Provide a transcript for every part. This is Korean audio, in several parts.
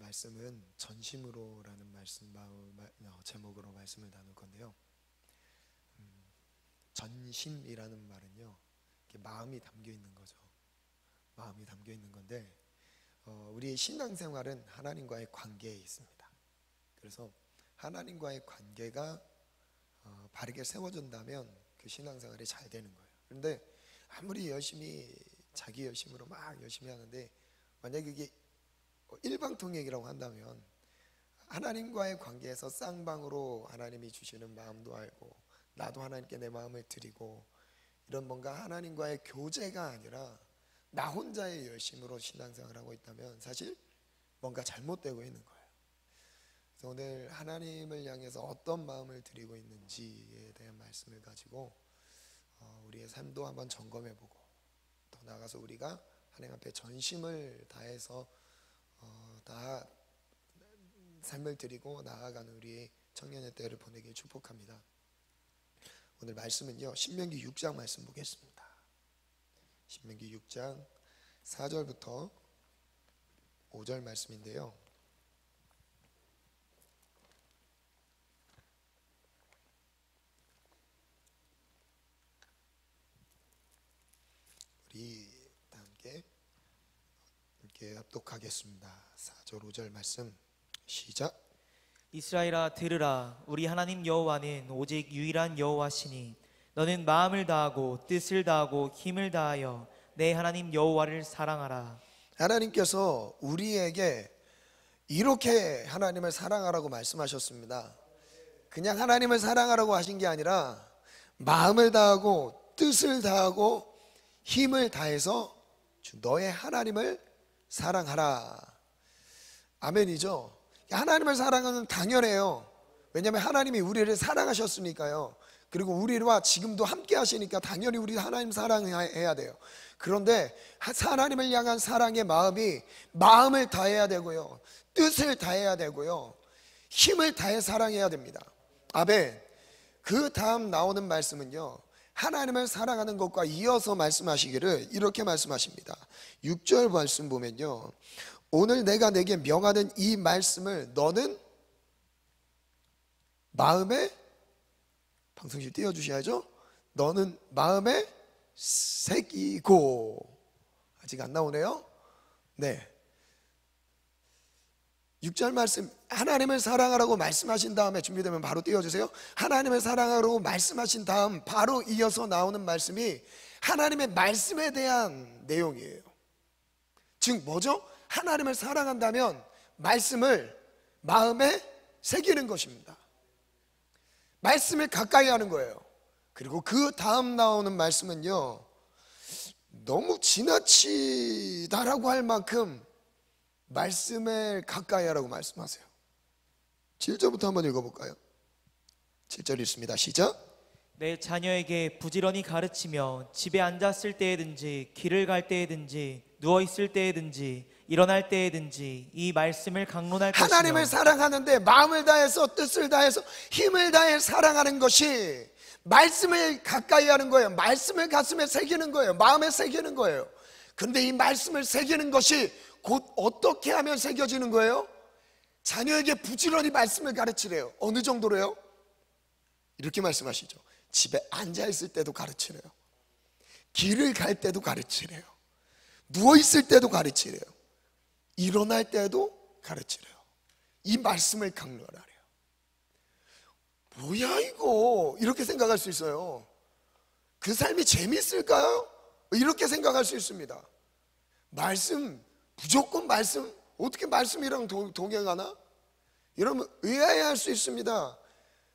말씀은 전심으로라는 제목으로 말씀을 나눌 건데요. 전심이라는 말은요, 마음이 담겨 있는 거죠. 마음이 담겨 있는 건데, 우리의 신앙생활은 하나님과의 관계에 있습니다. 그래서 하나님과의 관계가 바르게 세워진다면 그 신앙생활이 잘 되는 거예요. 그런데 아무리 열심히 자기 열심으로 막 열심히 하는데 만약에 이게 일방통행이라고 한다면 하나님과의 관계에서 쌍방으로 하나님이 주시는 마음도 알고 나도 하나님께 내 마음을 드리고 이런 뭔가 하나님과의 교제가 아니라 나 혼자의 열심으로 신앙생활을 하고 있다면 사실 뭔가 잘못되고 있는 거예요. 그래서 오늘 하나님을 향해서 어떤 마음을 드리고 있는지에 대한 말씀을 가지고 우리의 삶도 한번 점검해보고 더 나아가서 우리가 하나님 앞에 전심을 다해서 다 삶을 드리고 나아가는 우리의 청년의 때를 보내길 축복합니다. 오늘 말씀은요, 신명기 6장 말씀 보겠습니다. 신명기 6장 4절부터 5절 말씀인데요, 우리 다 함께 합독하겠습니다. 4절 5절 말씀 시작. 이스라엘아 들으라. 우리 하나님 여호와는 오직 유일한 여호와시니 너는 마음을 다하고 뜻을 다하고 힘을 다하여 내 하나님 여호와를 사랑하라. 하나님께서 우리에게 이렇게 하나님을 사랑하라고 말씀하셨습니다. 그냥 하나님을 사랑하라고 하신 게 아니라 마음을 다하고 뜻을 다하고 힘을 다해서 너의 하나님을 사랑하라. 아멘이죠. 하나님을 사랑하는 당연해요. 왜냐하면 하나님이 우리를 사랑하셨으니까요. 그리고 우리와 지금도 함께 하시니까 당연히 우리 하나님 사랑해야 돼요. 그런데 하나님을 향한 사랑의 마음이 마음을 다해야 되고요, 뜻을 다해야 되고요, 힘을 다해 사랑해야 됩니다. 아멘. 그 다음 나오는 말씀은요, 하나님을 사랑하는 것과 이어서 말씀하시기를 이렇게 말씀하십니다. 6절 말씀 보면요, 오늘 내가 내게 명하는 이 말씀을 너는 마음에, 방송실 띄워주셔야죠. 너는 마음에 새기고. 아직 안 나오네요. 네, 6절 말씀, 하나님을 사랑하라고 말씀하신 다음에 준비되면 바로 띄워주세요. 하나님을 사랑하라고 말씀하신 다음 바로 이어서 나오는 말씀이 하나님의 말씀에 대한 내용이에요. 즉 뭐죠? 하나님을 사랑한다면 말씀을 마음에 새기는 것입니다. 말씀을 가까이 하는 거예요. 그리고 그 다음 나오는 말씀은요, 너무 지나치다라고 할 만큼 말씀을 가까이 하라고 말씀하세요. 7절부터 한번 읽어볼까요? 7절 읽습니다. 시작. 내 자녀에게 부지런히 가르치며 집에 앉았을 때에든지 길을 갈 때에든지 누워있을 때에든지 일어날 때에든지 이 말씀을 강론할 것이며. 하나님을 사랑하는데 마음을 다해서 뜻을 다해서 힘을 다해 사랑하는 것이 말씀을 가까이 하는 거예요. 말씀을 가슴에 새기는 거예요. 마음에 새기는 거예요. 근데 이 말씀을 새기는 것이 곧 어떻게 하면 새겨지는 거예요? 자녀에게 부지런히 말씀을 가르치래요. 어느 정도로요? 이렇게 말씀하시죠. 집에 앉아있을 때도 가르치래요. 길을 갈 때도 가르치래요. 누워있을 때도 가르치래요. 일어날 때도 가르치래요. 이 말씀을 강론하래요. 뭐야 이거, 이렇게 생각할 수 있어요. 그 삶이 재밌을까요? 이렇게 생각할 수 있습니다. 말씀, 무조건 말씀, 어떻게 말씀이랑 동행하나? 이러면 의아해할 수 있습니다.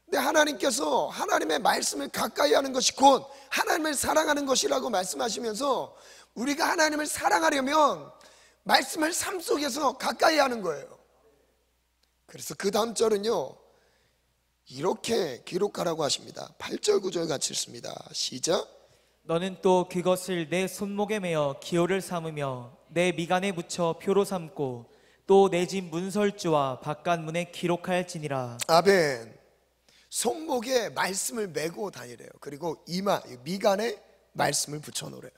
근데 하나님께서 하나님의 말씀을 가까이 하는 것이 곧 하나님을 사랑하는 것이라고 말씀하시면서 우리가 하나님을 사랑하려면 말씀을 삶 속에서 가까이 하는 거예요. 그래서 그 다음 절은요, 이렇게 기록하라고 하십니다. 8절 9절 같이 읽습니다. 시작. 너는 또 그것을 내 손목에 매어 기호를 삼으며 내 미간에 붙여 표로 삼고 또 내 집 문설주와 바깥문에 기록할지니라. 아멘. 손목에 말씀을 메고 다니래요. 그리고 이마, 미간에 말씀을 붙여 놓으래요.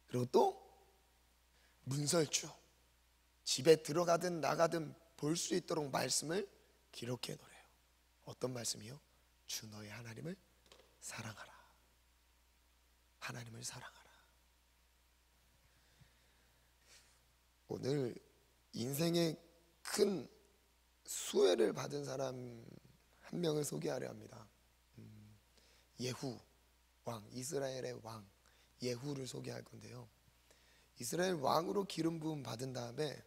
그리고 또 문설주, 집에 들어가든 나가든 볼 수 있도록 말씀을 기록해 놓으래요. 어떤 말씀이요? 주 너의 하나님을 사랑하라. 하나님을 사랑하라. 오늘 인생의 큰 수혜를 받은 사람 한 명을 소개하려 합니다. 예후 왕, 이스라엘의 왕 예후를 소개할 건데요. 이스라엘 왕으로 기름 부음 받은 다음에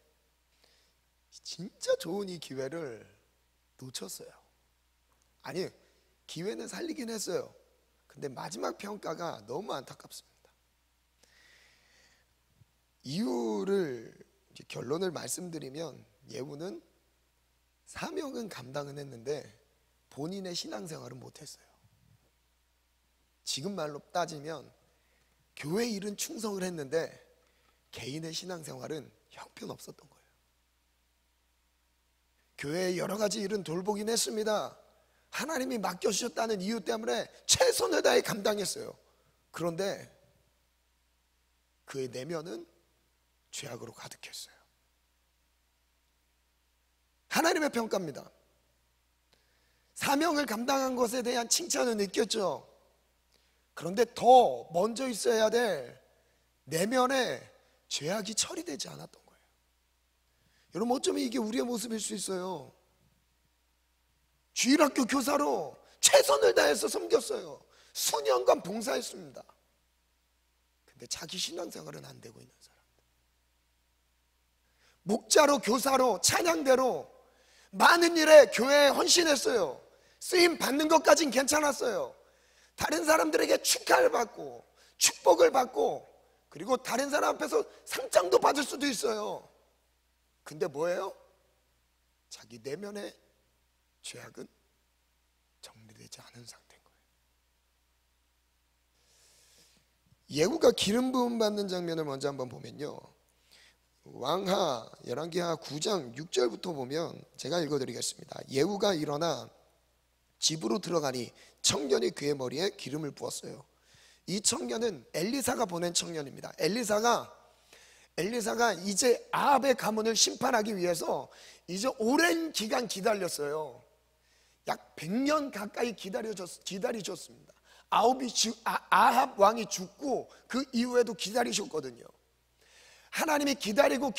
진짜 좋은 이 기회를 놓쳤어요. 아니, 기회는 살리긴 했어요. 근데 마지막 평가가 너무 안타깝습니다. 이유를 결론을 말씀드리면 예후는 사명은 감당은 했는데 본인의 신앙생활은 못했어요. 지금 말로 따지면 교회 일은 충성을 했는데 개인의 신앙생활은 형편없었던 거예요. 교회의 여러 가지 일은 돌보긴 했습니다. 하나님이 맡겨주셨다는 이유 때문에 최선을 다해 감당했어요. 그런데 그의 내면은 죄악으로 가득했어요. 하나님의 평가입니다. 사명을 감당한 것에 대한 칭찬을 느꼈죠. 그런데 더 먼저 있어야 될 내면에 죄악이 처리되지 않았던 거예요. 여러분, 어쩌면 이게 우리의 모습일 수 있어요. 주일학교 교사로 최선을 다해서 섬겼어요. 수년간 봉사했습니다. 근데 자기 신앙생활은 안 되고 있는 사람들, 목자로 교사로 찬양대로 많은 일에 교회에 헌신했어요. 쓰임 받는 것까진 괜찮았어요. 다른 사람들에게 축하를 받고 축복을 받고 그리고 다른 사람 앞에서 상장도 받을 수도 있어요. 근데 뭐예요? 자기 내면의 죄악은 정리되지 않은 상태인 거예요. 예후가 기름 부음 받는 장면을 먼저 한번 보면요, 왕하 열왕기하 9장 6절부터 보면 제가 읽어드리겠습니다. 예후가 일어나 집으로 들어가니 청년이 그의 머리에 기름을 부었어요. 이 청년은 엘리사가 보낸 청년입니다. 엘리사가 이제 아합의 가문을 심판하기 위해서 이제 오랜 기간 기다렸어요. 약 100년 가까이 기다리셨습니다. 아합 왕이 죽고 그 이후에도 기다리셨거든요. 하나님이 기다려도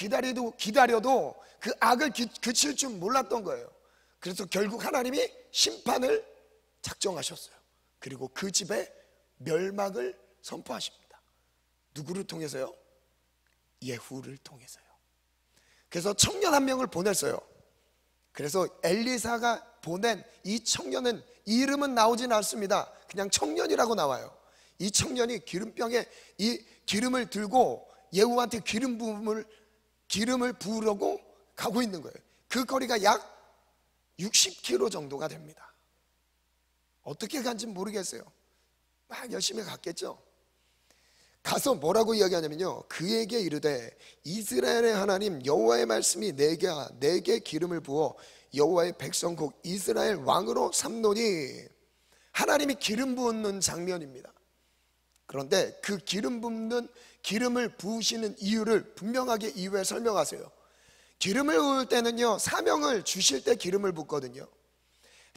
그 악을 그칠 줄 몰랐던 거예요. 그래서 결국 하나님이 심판을 작정하셨어요. 그리고 그 집에 멸망을 선포하십니다. 누구를 통해서요? 예후를 통해서요. 그래서 청년 한 명을 보냈어요. 그래서 엘리사가 보낸 이 청년은 이름은 나오진 않습니다. 그냥 청년이라고 나와요. 이 청년이 기름병에 이 기름을 들고 예후한테 기름을 부으려고 가고 있는 거예요. 그 거리가 약 60km 정도가 됩니다. 어떻게 간지 모르겠어요. 막 열심히 갔겠죠. 가서 뭐라고 이야기하냐면요, 그에게 이르되 이스라엘의 하나님 여호와의 말씀이 내게 기름을 부어 여호와의 백성 곧 이스라엘 왕으로 삼노니. 하나님이 기름 부는 장면입니다. 그런데 그 기름을 부으시는 이유를 분명하게 이후에 설명하세요. 기름을 부을 때는요, 사명을 주실 때 기름을 붓거든요.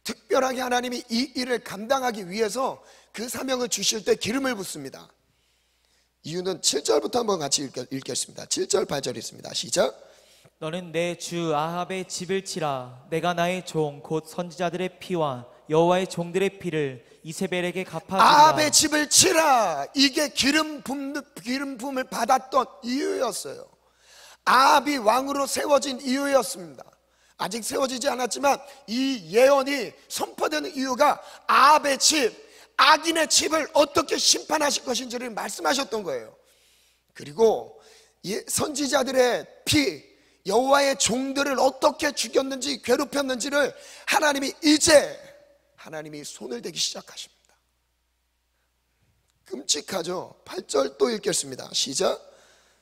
특별하게 하나님이 이 일을 감당하기 위해서 그 사명을 주실 때 기름을 붓습니다. 이유는 7절부터 한번 같이 읽겠습니다. 7절 8절 있습니다. 시작. 너는 내 주 아합의 집을 치라. 내가 나의 종 곧 선지자들의 피와 여호와의 종들의 피를 이세벨에게 갚아주리라. 아합의 집을 치라. 이게 기름 부음을 받았던 이유였어요. 아합이 왕으로 세워진 이유였습니다. 아직 세워지지 않았지만 이 예언이 선포되는 이유가 아합의 집, 악인의 집을 어떻게 심판하실 것인지를 말씀하셨던 거예요. 그리고 선지자들의 피, 여호와의 종들을 어떻게 죽였는지 괴롭혔는지를 하나님이 손을 대기 시작하십니다. 끔찍하죠. 8절 또 읽겠습니다. 시작.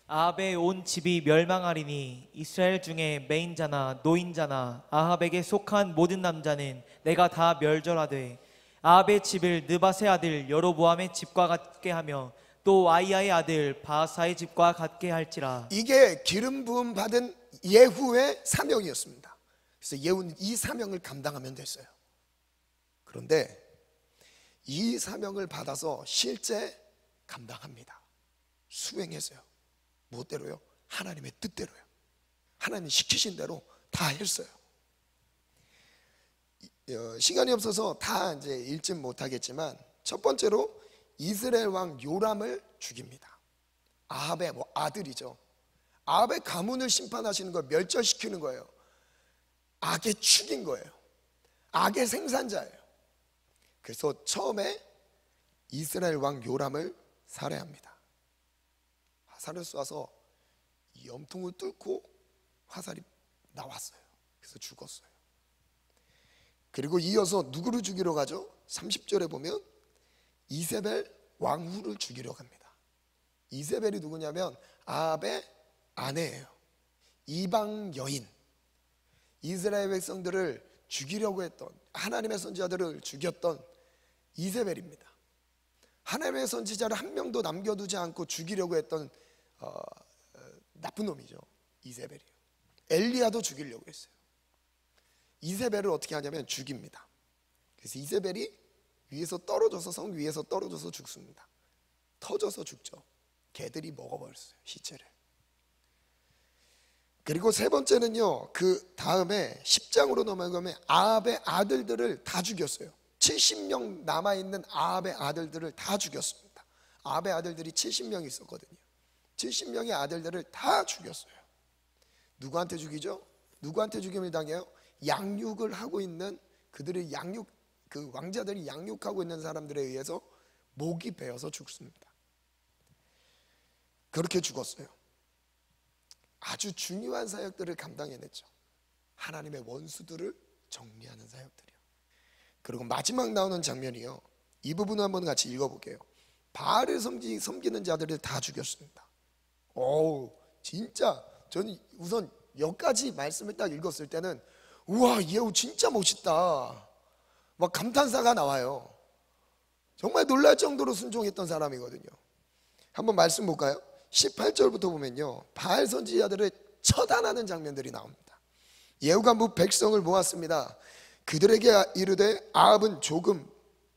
아합의 온 집이 멸망하리니 이스라엘 중에 맹인자나 노인자나 아합에게 속한 모든 남자는 내가 다 멸절하되 아합의 집을 느바세 아들 여로보암의 집과 같게 하며 또 아이야의 아들 바사의 집과 같게 할지라. 이게 기름 부음 받은 예후의 사명이었습니다. 그래서 예후는 이 사명을 감당하면 됐어요. 그런데 이 사명을 받아서 실제 감당합니다. 수행했어요. 무엇대로요? 하나님의 뜻대로요. 하나님이 시키신 대로 다 했어요. 시간이 없어서 다 이제 읽진 못하겠지만, 첫 번째로 이스라엘 왕 요람을 죽입니다. 아합의 아들이죠. 아합의 가문을 심판하시는 걸 멸절시키는 거예요. 악의 축인 거예요. 악의 생산자예요. 그래서 처음에 이스라엘 왕 요람을 살해합니다. 화살을 쏴서 염통을 뚫고 화살이 나왔어요. 그래서 죽었어요. 그리고 이어서 누구를 죽이러 가죠? 30절에 보면 이세벨 왕후를 죽이러 갑니다. 이세벨이 누구냐면 아합의 아내예요. 이방 여인. 이스라엘 백성들을 죽이려고 했던, 하나님의 선지자들을 죽였던 이세벨입니다. 하나님의 선지자를 한 명도 남겨두지 않고 죽이려고 했던 나쁜 놈이죠. 이세벨이요. 엘리야도 죽이려고 했어요. 이세벨을 어떻게 하냐면 죽입니다. 그래서 이세벨이 위에서 떨어져서, 성 위에서 떨어져서 죽습니다. 터져서 죽죠. 개들이 먹어버렸어요, 시체를. 그리고 세 번째는요, 그 다음에 10장으로 넘어가면 아합의 아들들을 다 죽였어요. 70명 남아있는 아합의 아들들을 다 죽였습니다. 아합의 아들들이 70명이 있었거든요. 70명의 아들들을 다 죽였어요. 누구한테 죽이죠? 누구한테 죽임을 당해요? 양육을 하고 있는, 그들의 그 왕자들이 양육하고 있는 사람들에 의해서 목이 베어서 죽습니다. 그렇게 죽었어요. 아주 중요한 사역들을 감당해냈죠. 하나님의 원수들을 정리하는 사역들이요. 그리고 마지막 나오는 장면이요, 이 부분을 한번 같이 읽어볼게요. 바알을 섬기는 자들을 다 죽였습니다. 진짜 저는 우선 여기까지 말씀을 딱 읽었을 때는 우와, 예후 진짜 멋있다, 막 감탄사가 나와요. 정말 놀랄 정도로 순종했던 사람이거든요. 한번 말씀 볼까요? 18절부터 보면요, 바알 선지자들을 처단하는 장면들이 나옵니다. 예후가 백성을 모았습니다. 그들에게 이르되 아합은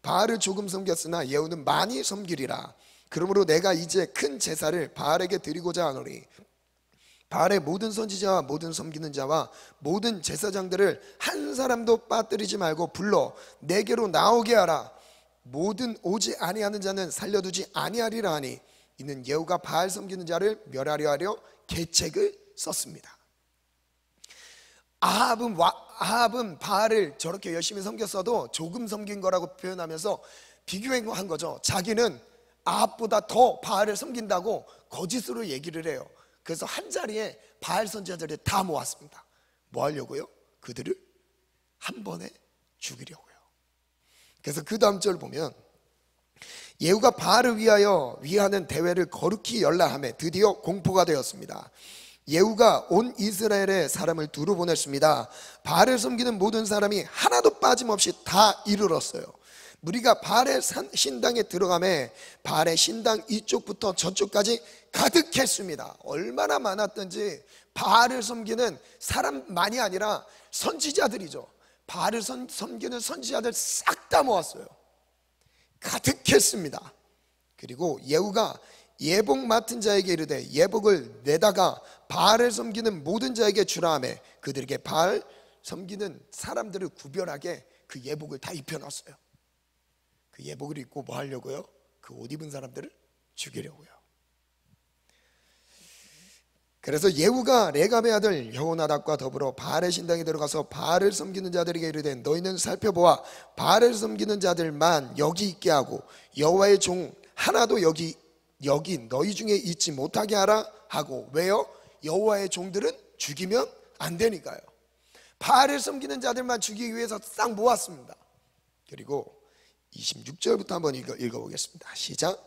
바알을 조금 섬겼으나 예후는 많이 섬기리라. 그러므로 내가 이제 큰 제사를 바알에게 드리고자 하노니 바알의 모든 선지자와 모든 섬기는 자와 모든 제사장들을 한 사람도 빠뜨리지 말고 불러 내게로 나오게 하라. 모든 오지 아니하는 자는 살려두지 아니하리라 하니, 이는 예후가 바알 섬기는 자를 멸하려 하려 계책을 썼습니다. 아합은 바알을 저렇게 열심히 섬겼어도 조금 섬긴 거라고 표현하면서 비교한 거죠. 자기는 아합보다 더 바알을 섬긴다고 거짓으로 얘기를 해요. 그래서 한 자리에 바알 선지자들을 다 모았습니다. 뭐 하려고요? 그들을 한 번에 죽이려고요. 그래서 그 다음 절 보면 예후가 바알을 위하는 대회를 거룩히 열라하며 드디어 공포가 되었습니다. 예후가 온 이스라엘의 사람을 두루 보냈습니다. 바알을 섬기는 모든 사람이 하나도 빠짐없이 다 이르렀어요. 무리가 바알의 신당에 들어가매 바알의 신당 이쪽부터 저쪽까지 가득했습니다. 얼마나 많았던지 바알을 섬기는 사람만이 아니라 선지자들이죠. 바알을 섬기는 선지자들 싹 다 모았어요. 가득했습니다. 그리고 예후가 예복 맡은 자에게 이르되 예복을 내다가 바알을 섬기는 모든 자에게 주라 하며 그들에게 바알 섬기는 사람들을 구별하게 그 예복을 다 입혀놨어요. 그 예복을 입고 뭐 하려고요? 그 옷 입은 사람들을 죽이려고요. 그래서 예후가 레갑의 아들 여호나답과 더불어 바알의 신당에 들어가서 바알을 섬기는 자들에게 이르되 너희는 살펴보아 바알을 섬기는 자들만 여기 있게 하고 여호와의 종 하나도 여기 너희 중에 있지 못하게 하라 하고. 왜요? 여호와의 종들은 죽이면 안 되니까요. 바알을 섬기는 자들만 죽이기 위해서 싹 모았습니다. 그리고 26절부터 한번 읽어보겠습니다. 시작.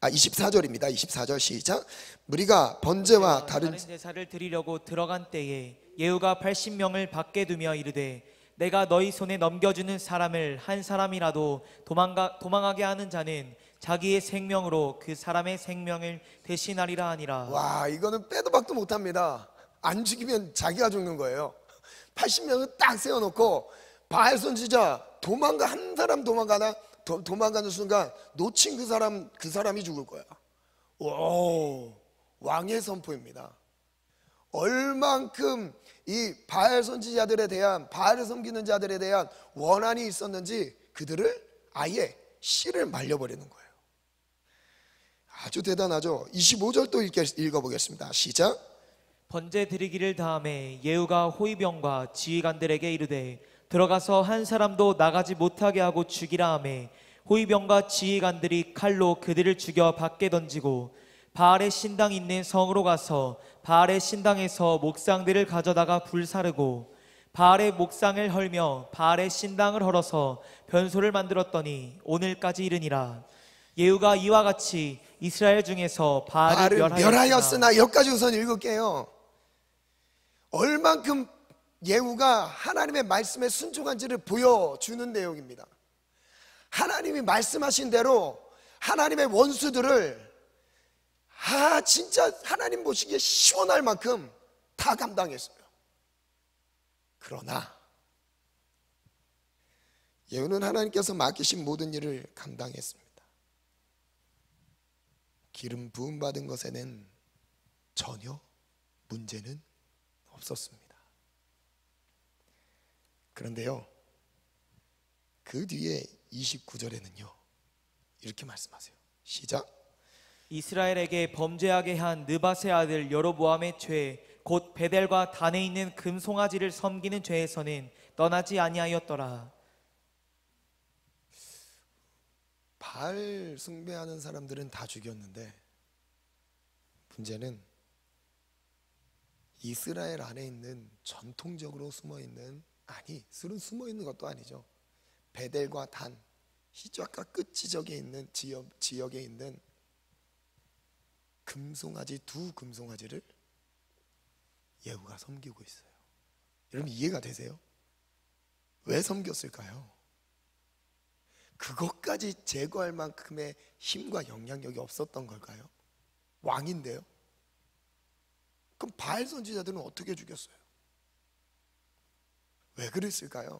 24절입니다. 24절 시작. 무리가 번제와 다른 제사를 드리려고 들어간 때에 예후가 80명을 밖에 두며 이르되 내가 너희 손에 넘겨주는 사람을 한 사람이라도 도망하게 하는 자는 자기의 생명으로 그 사람의 생명을 대신하리라 하니라. 와, 이거는 빼도 박도 못합니다. 안 죽이면 자기가 죽는 거예요. 80명을 딱 세워놓고 바알 선지자 한 사람 도망가는 순간 놓친 그 사람이 죽을 거야. 오, 왕의 선포입니다. 얼만큼 이 바알 선지자들에 대한, 바알을 섬기는 자들에 대한 원한이 있었는지 그들을 아예 씨를 말려버리는 거예요. 아주 대단하죠. 25절 또 읽어보겠습니다. 시작. 번제 드리기를 다음에 예후가 호위병과 지휘관들에게 이르되 들어가서 한 사람도 나가지 못하게 하고 죽이라 하매 호위병과 지휘관들이 칼로 그들을 죽여 밖에 던지고 바알의 신당 있는 성으로 가서 바알의 신당에서 목상들을 가져다가 불사르고 바알의 목상을 헐며 바알의 신당을 헐어서 변소를 만들었더니 오늘까지 이르니라. 예후가 이와 같이 이스라엘 중에서 바알을 멸하였으나, 여기까지 우선 읽을게요. 얼만큼 예후가 하나님의 말씀에 순종한지를 보여주는 내용입니다. 하나님이 말씀하신 대로 하나님의 원수들을 진짜 하나님 보시기에 시원할 만큼 다 감당했어요. 그러나 예후는 하나님께서 맡기신 모든 일을 감당했습니다. 기름 부음 받은 것에는 전혀 문제는 없었습니다. 그런데요, 그 뒤에 29절에는요 이렇게 말씀하세요. 시작. 이스라엘에게 범죄하게 한 느밧의 아들 여로보암의 죄 곧 베델과 단에 있는 금송아지를 섬기는 죄에서는 떠나지 아니하였더라. 바알 숭배하는 사람들은 다 죽였는데 문제는 이스라엘 안에 있는 전통적으로 숨어있는, 숨어있는 것도 아니죠, 베델과 단, 시작과 끝 지역에 있는 지역에 있는 두 금송아지를 예후가 섬기고 있어요. 여러분 이해가 되세요? 왜 섬겼을까요? 그것까지 제거할 만큼의 힘과 영향력이 없었던 걸까요? 왕인데요. 그럼 바알 선지자들은 어떻게 죽였어요? 왜 그랬을까요?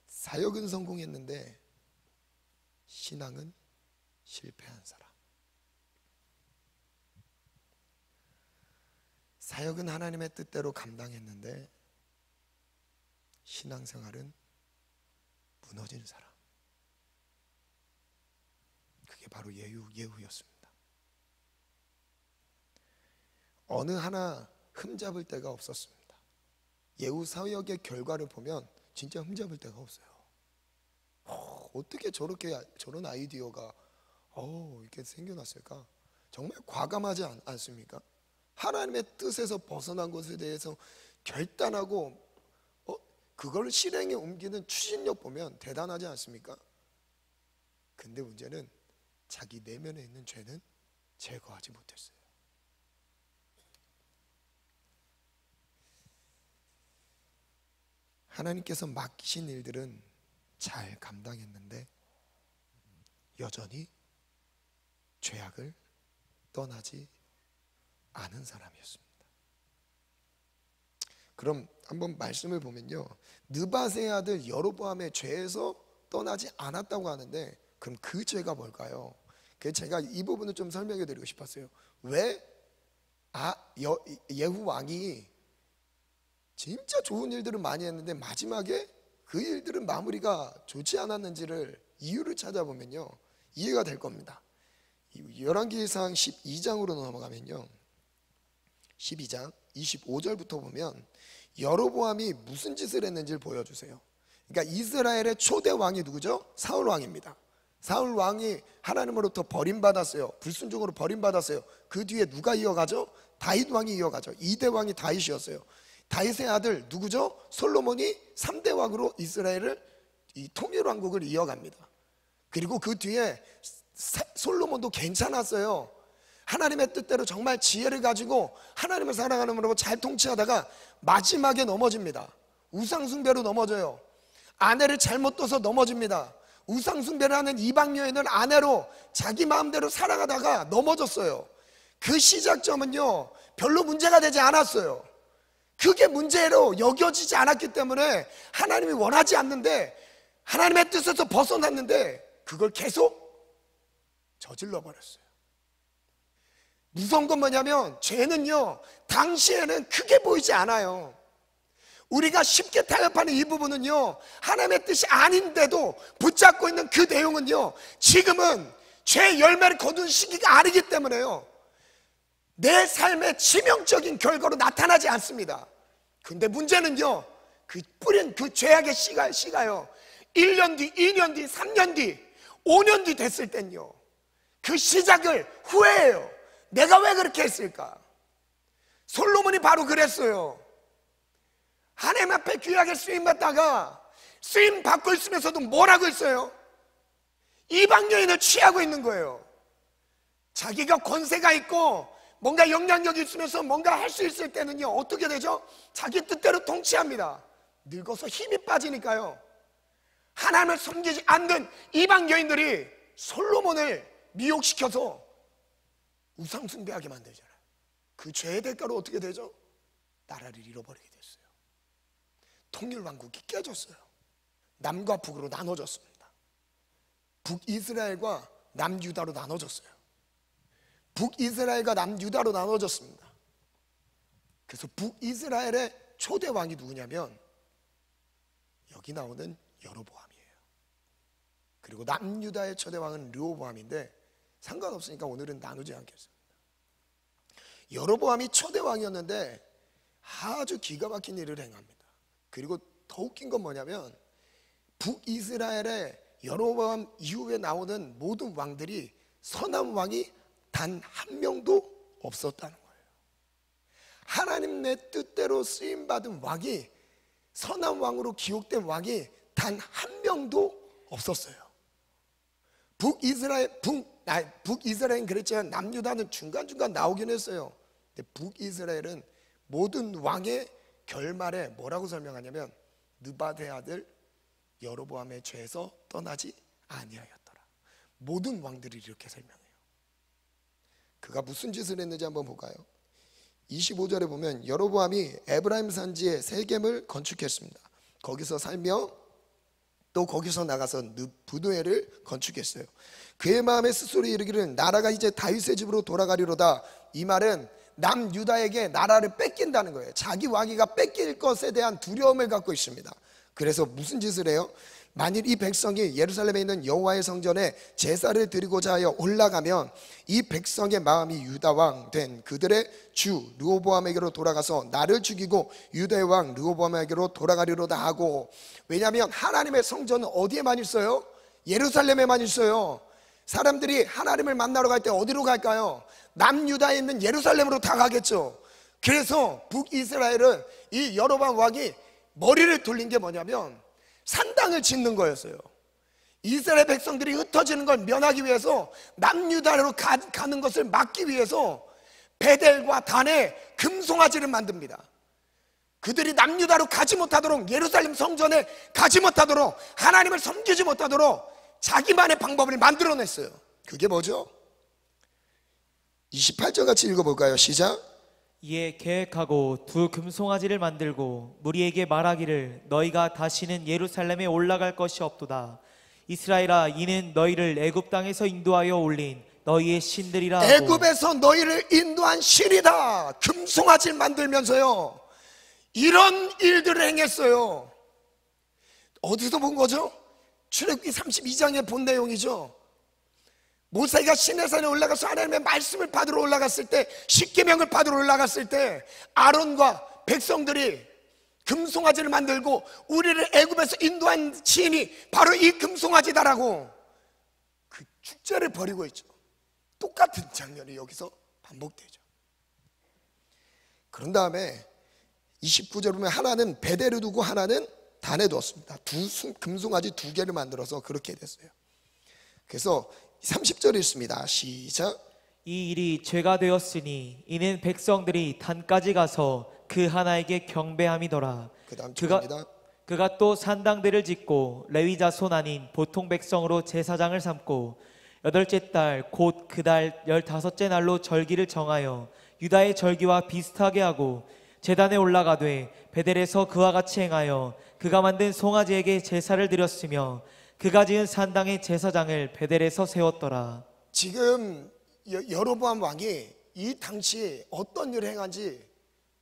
사역은 성공했는데 신앙은 실패한 사람. 사역은 하나님의 뜻대로 감당했는데 신앙생활은 무너진 사람. 그게 바로 예후였습니다. 어느 하나 흠잡을 데가 없었습니다. 예후 사역의 결과를 보면 진짜 흠잡을 데가 없어요. 어떻게 저런 아이디어가 이렇게 생겨났을까? 정말 과감하지 않습니까? 하나님의 뜻에서 벗어난 것에 대해서 결단하고 그걸 실행에 옮기는 추진력 보면 대단하지 않습니까? 근데 문제는 자기 내면에 있는 죄는 제거하지 못했어요. 하나님께서 맡기신 일들은 잘 감당했는데 여전히 죄악을 떠나지 않은 사람이었습니다. 그럼 한번 말씀을 보면요, 느밧의 아들 여로보암의 죄에서 떠나지 않았다고 하는데 그럼 그 죄가 뭘까요? 제가 이 부분을 좀 설명해 드리고 싶었어요. 왜 예후 왕이 진짜 좋은 일들을 많이 했는데 마지막에 그 일들은 마무리가 좋지 않았는지를 이유를 찾아보면요 이해가 될 겁니다. 열왕기상 12장으로 넘어가면요 12장 25절부터 보면 여로보암이 무슨 짓을 했는지를 보여주세요. 그러니까 이스라엘의 초대 왕이 누구죠? 사울 왕입니다. 사울 왕이 하나님으로부터 버림받았어요. 불순종으로 버림받았어요. 그 뒤에 누가 이어가죠? 다윗 왕이 이어가죠. 2대 왕이 다윗이었어요. 다윗의 아들 누구죠? 솔로몬이 3대 왕으로 이스라엘을 통일왕국을 이어갑니다. 그리고 그 뒤에 솔로몬도 괜찮았어요. 하나님의 뜻대로 정말 지혜를 가지고 하나님을 사랑하는 잘 통치하다가 마지막에 넘어집니다. 우상숭배로 넘어져요. 아내를 잘못 둬서 넘어집니다. 우상숭배를 하는 이방 여인을 아내로 자기 마음대로 살아가다가 넘어졌어요. 그 시작점은요 별로 문제가 되지 않았어요. 그게 문제로 여겨지지 않았기 때문에 하나님이 원하지 않는데, 하나님의 뜻에서 벗어났는데 그걸 계속 저질러 버렸어요. 무서운 건 뭐냐면 죄는요 당시에는 크게 보이지 않아요. 우리가 쉽게 타협하는 이 부분은요 하나님의 뜻이 아닌데도 붙잡고 있는 그 내용은요 지금은 죄의 열매를 거둔 시기가 아니기 때문에요 내 삶의 치명적인 결과로 나타나지 않습니다. 근데 문제는요 그 뿌린 그 죄악의 씨가요 1년 뒤, 2년 뒤, 3년 뒤, 5년 뒤 됐을 땐요 그 시작을 후회해요. 내가 왜 그렇게 했을까? 솔로몬이 바로 그랬어요. 하나님 앞에 귀하게 쓰임받다가 쓰임 받고 있으면서도 뭘 하고 있어요? 이방 여인을 취하고 있는 거예요. 자기가 권세가 있고 뭔가 영향력이 있으면서 뭔가 할 수 있을 때는요 어떻게 되죠? 자기 뜻대로 통치합니다. 늙어서 힘이 빠지니까요 하나님을 섬기지 않는 이방 여인들이 솔로몬을 미혹시켜서 우상숭배하게 만들잖아요. 그 죄의 대가로 어떻게 되죠? 나라를 잃어버리게 됐어요. 통일왕국이 깨졌어요. 남과 북으로 나눠졌습니다. 북이스라엘과 남유다로 나눠졌어요. 북이스라엘과 남유다로 나눠졌습니다. 그래서 북이스라엘의 초대 왕이 누구냐면 여기 나오는 여로보암이에요. 그리고 남유다의 초대 왕은 르호보암인데 상관없으니까 오늘은 나누지 않겠습니다. 여로보암이 초대 왕이었는데 아주 기가 막힌 일을 행합니다. 그리고 더 웃긴 건 뭐냐면 북이스라엘의 여로보암 이후에 나오는 모든 왕들이 선한 왕이 단 한 명도 없었다는 거예요. 하나님의 뜻대로 쓰임받은 왕이, 선한 왕으로 기록된 왕이 단 한 명도 없었어요. 북이스라엘은 그랬지만 남유다는 중간중간 나오긴 했어요. 근데 북이스라엘은 모든 왕의 결말에 뭐라고 설명하냐면 느바데 아들 여로보암의 죄에서 떠나지 아니하였더라. 모든 왕들이 이렇게 설명해요. 그가 무슨 짓을 했는지 한번 볼까요? 25절에 보면 여로보암이 에브라임 산지에 세겜을 건축했습니다. 거기서 살며 또 거기서 나가서 브누엘을 건축했어요. 그의 마음에 스스로 이르기를 나라가 이제 다윗의 집으로 돌아가리로다. 이 말은 남유다에게 나라를 뺏긴다는 거예요. 자기 왕위가 뺏길 것에 대한 두려움을 갖고 있습니다. 그래서 무슨 짓을 해요? 만일 이 백성이 예루살렘에 있는 여호와의 성전에 제사를 드리고자 하여 올라가면 이 백성의 마음이 유다 왕 된 그들의 주 르호보암에게로 돌아가서 나를 죽이고 유다의 왕 르호보암에게로 돌아가리로다 하고. 왜냐하면 하나님의 성전은 어디에만 있어요? 예루살렘에만 있어요. 사람들이 하나님을 만나러 갈 때 어디로 갈까요? 남유다에 있는 예루살렘으로 다 가겠죠. 그래서 북이스라엘은 이 여로보암 왕이 머리를 돌린 게 뭐냐면 산당을 짓는 거였어요. 이스라엘 백성들이 흩어지는 걸 면하기 위해서 남유다로 가는 것을 막기 위해서 베델과 단에 금송아지를 만듭니다. 그들이 남유다로 가지 못하도록, 예루살렘 성전에 가지 못하도록, 하나님을 섬기지 못하도록 자기만의 방법을 만들어냈어요. 그게 뭐죠? 28절 같이 읽어볼까요? 시작. 이에 계획하고 두 금송아지를 만들고 무리에게 말하기를 너희가 다시는 예루살렘에 올라갈 것이 없도다. 이스라엘아, 이는 너희를 애굽 땅에서 인도하여 올린 너희의 신들이라 하고. 애굽에서 너희를 인도한 신이다. 금송아지를 만들면서요 이런 일들을 행했어요. 어디서 본 거죠? 출애굽기 32장에 본 내용이죠. 모세가 시내산에 올라가서 하나님의 말씀을 받으러 올라갔을 때, 십계명을 받으러 올라갔을 때 아론과 백성들이 금송아지를 만들고 우리를 애굽에서 인도한 신이 바로 이 금송아지다라고 그 축제를 벌이고 있죠. 똑같은 장면이 여기서 반복되죠. 그런 다음에 29절 보면 하나는 베델에 두고 하나는 단에 두었습니다. 금송아지 두 개를 만들어서 그렇게 됐어요. 그래서 30절에 있습니다. 시작. 이 일이 죄가 되었으니 이는 백성들이 단까지 가서 그 하나에게 경배함이더라. 그 다음 그가 축입니다. 그가 또 산당들을 짓고 레위 자손 아닌 보통 백성으로 제사장을 삼고 여덟째 달 곧 그 달 15째 날로 절기를 정하여 유다의 절기와 비슷하게 하고 제단에 올라가되 베델에서 그와 같이 행하여 그가 만든 송아지에게 제사를 드렸으며 그가 지은 산당의 제사장을 베델에서 세웠더라. 지금 여로보암 왕이 이 당시에 어떤 일을 행한지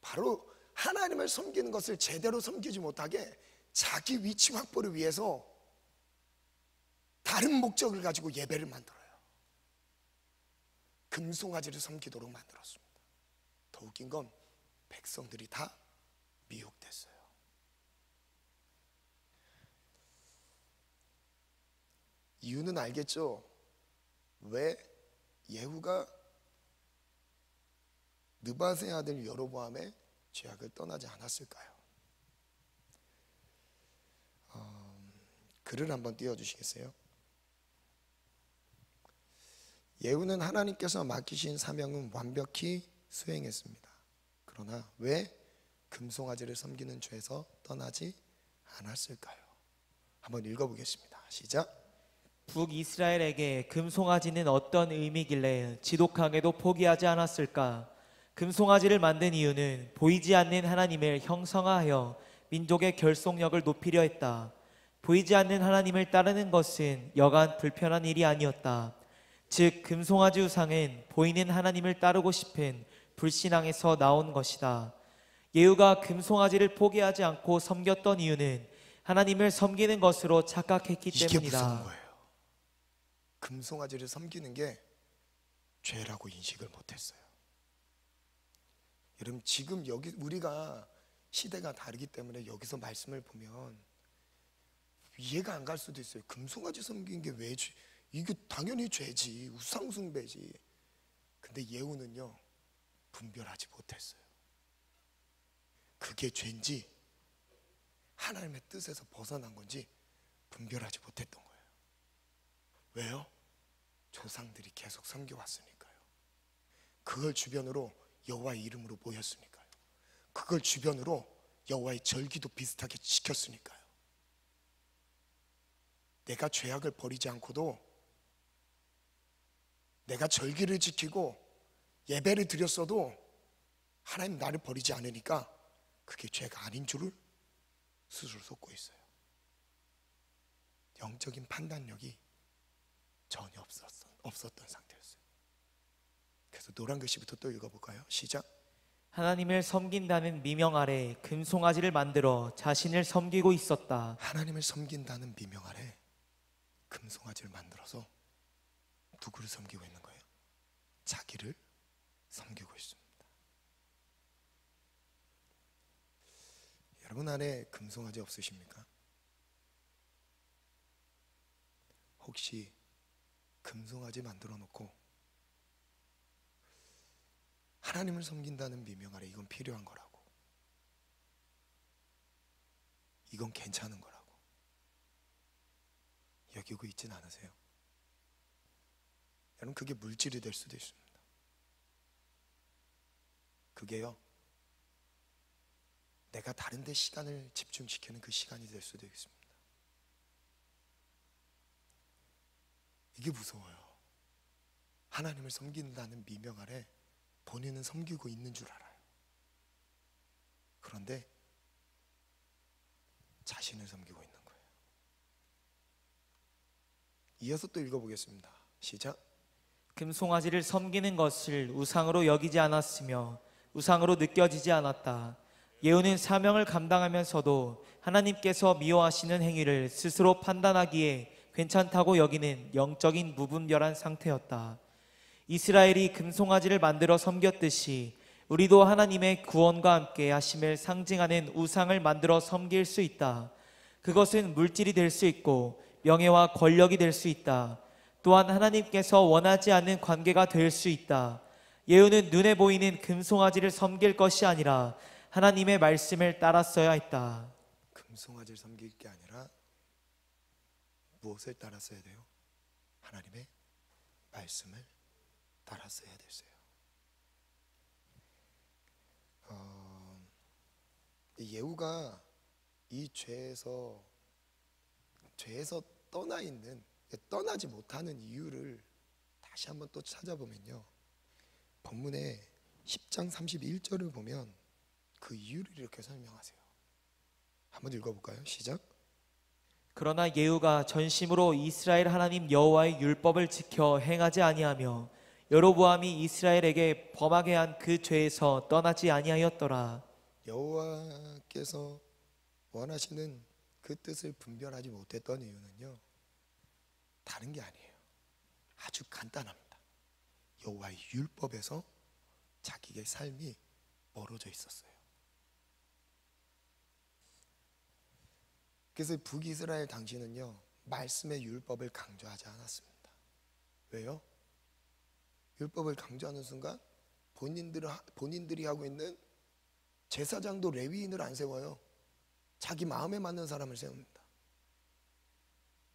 바로 하나님을 섬기는 것을 제대로 섬기지 못하게 자기 위치 확보를 위해서 다른 목적을 가지고 예배를 만들어요. 금송아지를 섬기도록 만들었습니다. 더 웃긴 건 백성들이 다 미혹됐어요. 이유는 알겠죠? 왜 예후가 느밧의 아들 여로보암의 죄악을 떠나지 않았을까요? 글을 한번 띄워주시겠어요? 예후는 하나님께서 맡기신 사명은 완벽히 수행했습니다. 그러나 왜 금송아지를 섬기는 죄에서 떠나지 않았을까요? 한번 읽어보겠습니다. 시작. 북이스라엘에게 금송아지는 어떤 의미길래 지독하게도 포기하지 않았을까? 금송아지를 만든 이유는 보이지 않는 하나님을 형성화하여 민족의 결속력을 높이려 했다. 보이지 않는 하나님을 따르는 것은 여간 불편한 일이 아니었다. 즉 금송아지 우상은 보이는 하나님을 따르고 싶은 불신앙에서 나온 것이다. 예후가 금송아지를 포기하지 않고 섬겼던 이유는 하나님을 섬기는 것으로 착각했기 이게 무서운 때문이다. 거예요. 금송아지를 섬기는 게 죄라고 인식을 못했어요. 여러분 지금 여기 우리가 시대가 다르기 때문에 여기서 말씀을 보면 이해가 안 갈 수도 있어요. 금송아지 섬기는 게 왜 죄? 이게 당연히 죄지. 우상숭배지. 근데 예후는요 분별하지 못했어요. 그게 죄인지 하나님의 뜻에서 벗어난 건지 분별하지 못했던 거예요. 왜요? 조상들이 계속 섬겨왔으니까요. 그걸 주변으로 여호와의 이름으로 모였으니까요. 그걸 주변으로 여호와의 절기도 비슷하게 지켰으니까요. 내가 죄악을 버리지 않고도 내가 절기를 지키고 예배를 드렸어도 하나님 나를 버리지 않으니까 그게 죄가 아닌 줄을 스스로 속고 있어요. 영적인 판단력이 전혀 없었던 상태였어요. 그래서 노란 글씨부터 또 읽어볼까요? 시작. 하나님을 섬긴다는 미명 아래 금송아지를 만들어 자신을 섬기고 있었다. 하나님을 섬긴다는 미명 아래 금송아지를 만들어서 누구를 섬기고 있는 거예요? 자기를 섬기고 있습니다. 여러분 안에 금송아지 없으십니까? 혹시 금송아지 만들어 놓고 하나님을 섬긴다는 미명 아래 이건 필요한 거라고, 이건 괜찮은 거라고 여기고 있진 않으세요? 여러분 그게 물질이 될 수도 있습니다. 그게요 내가 다른 데 시간을 집중시키는 그 시간이 될 수도 있습니다. 이게 무서워요. 하나님을 섬긴다는 미명 아래 본인은 섬기고 있는 줄 알아요. 그런데 자신을 섬기고 있는 거예요. 이어서 또 읽어보겠습니다. 시작. 금송아지를 섬기는 것을 우상으로 여기지 않았으며 우상으로 느껴지지 않았다. 예후는 사명을 감당하면서도 하나님께서 미워하시는 행위를 스스로 판단하기에 괜찮다고 여기는 영적인 무분별한 상태였다. 이스라엘이 금송아지를 만들어 섬겼듯이 우리도 하나님의 구원과 함께 하심을 상징하는 우상을 만들어 섬길 수 있다. 그것은 물질이 될 수 있고 명예와 권력이 될 수 있다. 또한 하나님께서 원하지 않는 관계가 될 수 있다. 예후는 눈에 보이는 금송아지를 섬길 것이 아니라 하나님의 말씀을 따랐어야 했다. 금송아지를 섬길 게 아니라 무엇을 따랐어야 돼요? 하나님의 말씀을 달았어야 됐어요. 예후가 이 죄에서 떠나지 못하는 이유를 다시 한번 또 찾아보면요, 본문의 10장 31절을 보면 그 이유를 이렇게 설명하세요. 한번 읽어볼까요? 시작. 그러나 예후가 전심으로 이스라엘 하나님 여호와의 율법을 지켜 행하지 아니하며 여로보암이 이스라엘에게 범하게 한 그 죄에서 떠나지 아니하였더라. 여호와께서 원하시는 그 뜻을 분별하지 못했던 이유는요, 다른 게 아니에요. 아주 간단합니다. 여호와의 율법에서 자기의 삶이 멀어져 있었어요. 그래서 북이스라엘 당시는요, 말씀의 율법을 강조하지 않았습니다. 왜요? 율법을 강조하는 순간 본인들이 하고 있는 제사장도 레위인을 안 세워요. 자기 마음에 맞는 사람을 세웁니다.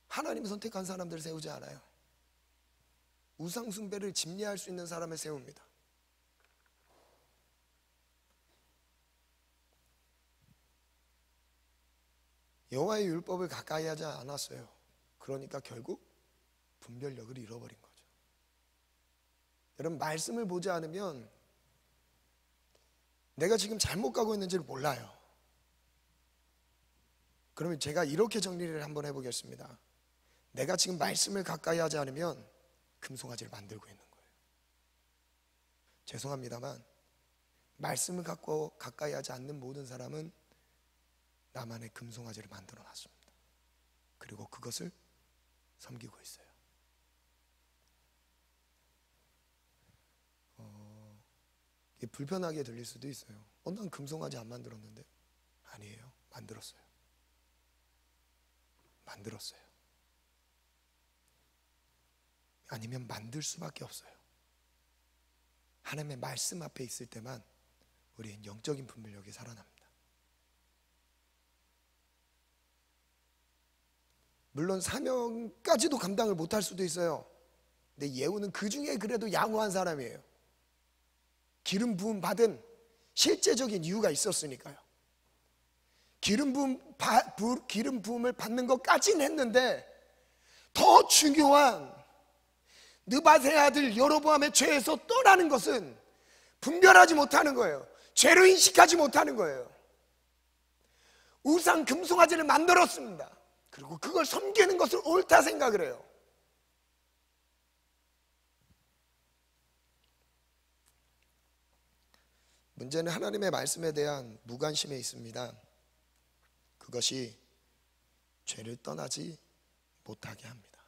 하나님이 선택한 사람들을 세우지 않아요. 우상 숭배를 집례할 수 있는 사람을 세웁니다. 여호와의 율법을 가까이 하지 않았어요. 그러니까 결국 분별력을 잃어버린 거죠. 여러분, 말씀을 보지 않으면 내가 지금 잘못 가고 있는지를 몰라요. 그러면 제가 이렇게 정리를 한번 해보겠습니다. 내가 지금 말씀을 가까이 하지 않으면 금송아지를 만들고 있는 거예요. 죄송합니다만 말씀을 갖고 가까이 하지 않는 모든 사람은 나만의 금송아지를 만들어 놨습니다. 그리고 그것을 섬기고 있어요. 이게 불편하게 들릴 수도 있어요. 난 금송아지 안 만들었는데. 아니에요. 만들었어요. 아니면 만들 수밖에 없어요. 하나님의 말씀 앞에 있을 때만 우리의 영적인 분별력이 살아납니다. 물론 사명까지도 감당을 못할 수도 있어요. 근데 예후는 그 중에 그래도 양호한 사람이에요. 기름 부음 받은 실제적인 이유가 있었으니까요. 기름 부음을 받는 것까지는 했는데 더 중요한 느밧의 아들 여로보암의 죄에서 떠나는 것은 분별하지 못하는 거예요. 죄로 인식하지 못하는 거예요. 우상 금송아지를 만들었습니다. 그리고 그걸 섬기는 것을 옳다 생각을 해요. 문제는 하나님의 말씀에 대한 무관심에 있습니다. 그것이 죄를 떠나지 못하게 합니다.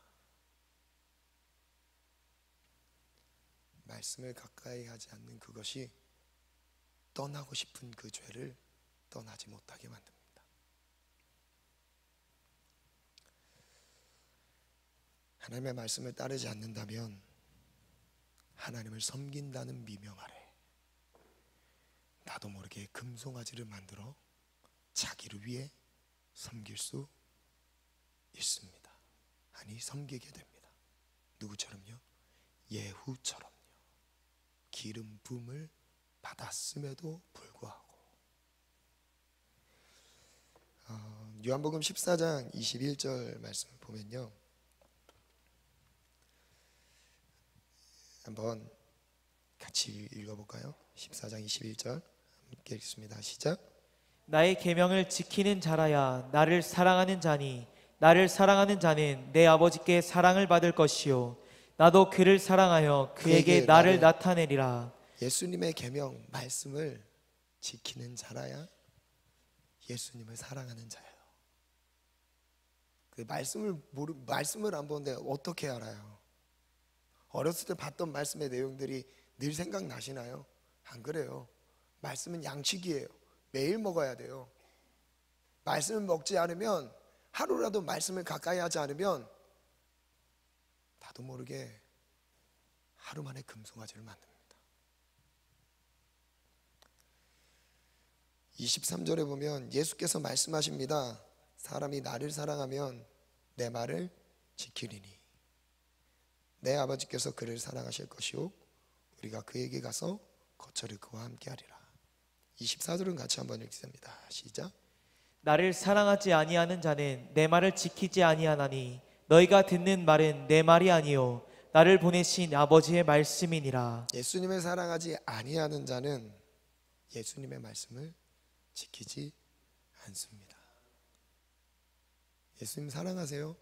말씀을 가까이 하지 않는 그것이 떠나고 싶은 그 죄를 떠나지 못하게 만듭니다. 하나님의 말씀을 따르지 않는다면 하나님을 섬긴다는 미명 아래 나도 모르게 금송아지를 만들어 자기를 위해 섬길 수 있습니다. 아니, 섬기게 됩니다. 누구처럼요? 예후처럼요. 기름 부음을 받았음에도 불구하고. 요한복음 14장 21절 말씀 보면요, 한번 같이 읽어볼까요? 14장 21절 함께 읽습니다. 시작. 나의 계명을 지키는 자라야 나를 사랑하는 자니 나를 사랑하는 자는 내 아버지께 사랑을 받을 것이요 나도 그를 사랑하여 그에게 나를 나타내리라. 예수님의 계명 말씀을 지키는 자라야 예수님을 사랑하는 자예요. 그 말씀을 안 보는데 어떻게 알아요? 어렸을 때 봤던 말씀의 내용들이 늘 생각나시나요? 안 그래요. 말씀은 양식이에요. 매일 먹어야 돼요. 말씀을 먹지 않으면, 하루라도 말씀을 가까이 하지 않으면 나도 모르게 하루 만에 금송아지를 만듭니다. 23절에 보면 예수께서 말씀하십니다. 사람이 나를 사랑하면 내 말을 지키리니 내 아버지께서 그를 사랑하실 것이요 우리가 그에게 가서 거처를 그와 함께 하리라. 24절은 같이 한번 읽습니다. 시작. 나를 사랑하지 아니하는 자는 내 말을 지키지 아니하나니 너희가 듣는 말은 내 말이 아니요 나를 보내신 아버지의 말씀이니라. 예수님을 사랑하지 아니하는 자는 예수님의 말씀을 지키지 않습니다. 예수님 사랑하세요?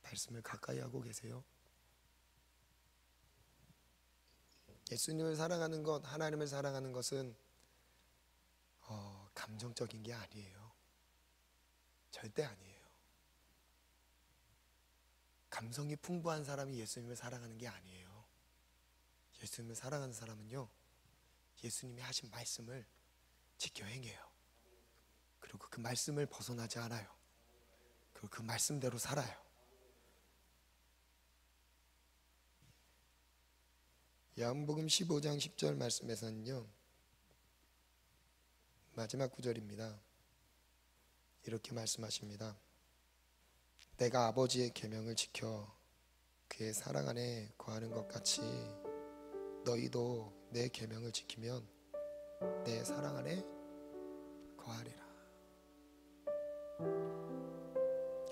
말씀을 가까이 하고 계세요? 예수님을 사랑하는 것, 하나님을 사랑하는 것은 감정적인 게 아니에요. 절대 아니에요. 감성이 풍부한 사람이 예수님을 사랑하는 게 아니에요. 예수님을 사랑하는 사람은요, 예수님이 하신 말씀을 지켜 행해요. 그리고 그 말씀을 벗어나지 않아요. 그리고 그 말씀대로 살아요. 요한복음 15장 10절 말씀에서는요, 마지막 구절입니다. 이렇게 말씀하십니다. 내가 아버지의 계명을 지켜 그의 사랑 안에 거하는 것 같이 너희도 내 계명을 지키면 내 사랑 안에 거하리라.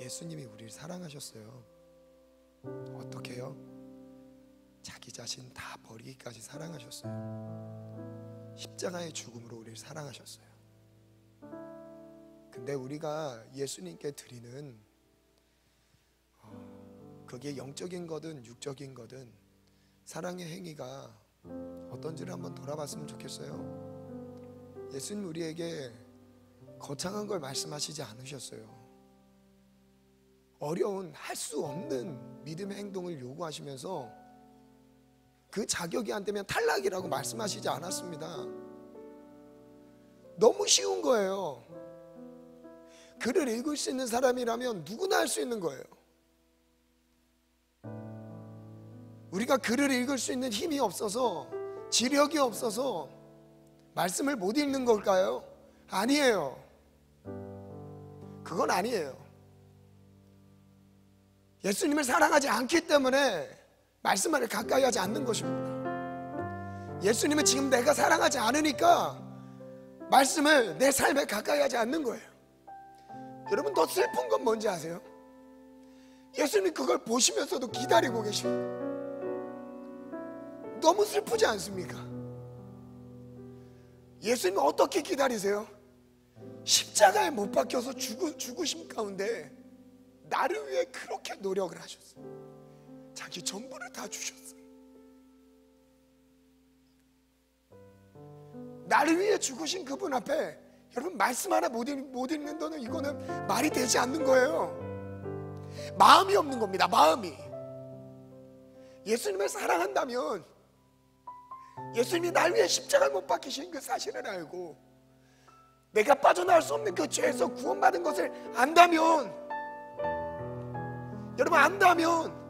예수님이 우리를 사랑하셨어요. 어떻게 해요? 자기 자신 다 버리기까지 사랑하셨어요. 십자가의 죽음으로 우리를 사랑하셨어요. 근데 우리가 예수님께 드리는 그게 영적인 거든 육적인 거든 사랑의 행위가 어떤지를 한번 돌아봤으면 좋겠어요. 예수님 우리에게 거창한 걸 말씀하시지 않으셨어요. 어려운 할 수 없는 믿음의 행동을 요구하시면서 그 자격이 안 되면 탈락이라고 말씀하시지 않았습니다. 너무 쉬운 거예요. 글을 읽을 수 있는 사람이라면 누구나 할 수 있는 거예요. 우리가 글을 읽을 수 있는 힘이 없어서, 지력이 없어서 말씀을 못 읽는 걸까요? 아니에요. 그건 아니에요. 예수님을 사랑하지 않기 때문에 말씀을 가까이 하지 않는 것입니다. 예수님은 지금 내가 사랑하지 않으니까 말씀을 내 삶에 가까이 하지 않는 거예요. 여러분, 더 슬픈 건 뭔지 아세요? 예수님이 그걸 보시면서도 기다리고 계십니다. 너무 슬프지 않습니까? 예수님이 어떻게 기다리세요? 십자가에 못 박혀서 죽으심 가운데 나를 위해 그렇게 노력을 하셨어요. 자기 전부를 다 주셨어요. 나를 위해 죽으신 그분 앞에 여러분 말씀 하나 못 읽는 거는 이거는 말이 되지 않는 거예요. 마음이 없는 겁니다. 마음이. 예수님을 사랑한다면 예수님이 날 위해 십자가를 못 박히신 그 사실을 알고 내가 빠져나올 수 없는 그 죄에서 구원받은 것을 안다면, 여러분 안다면,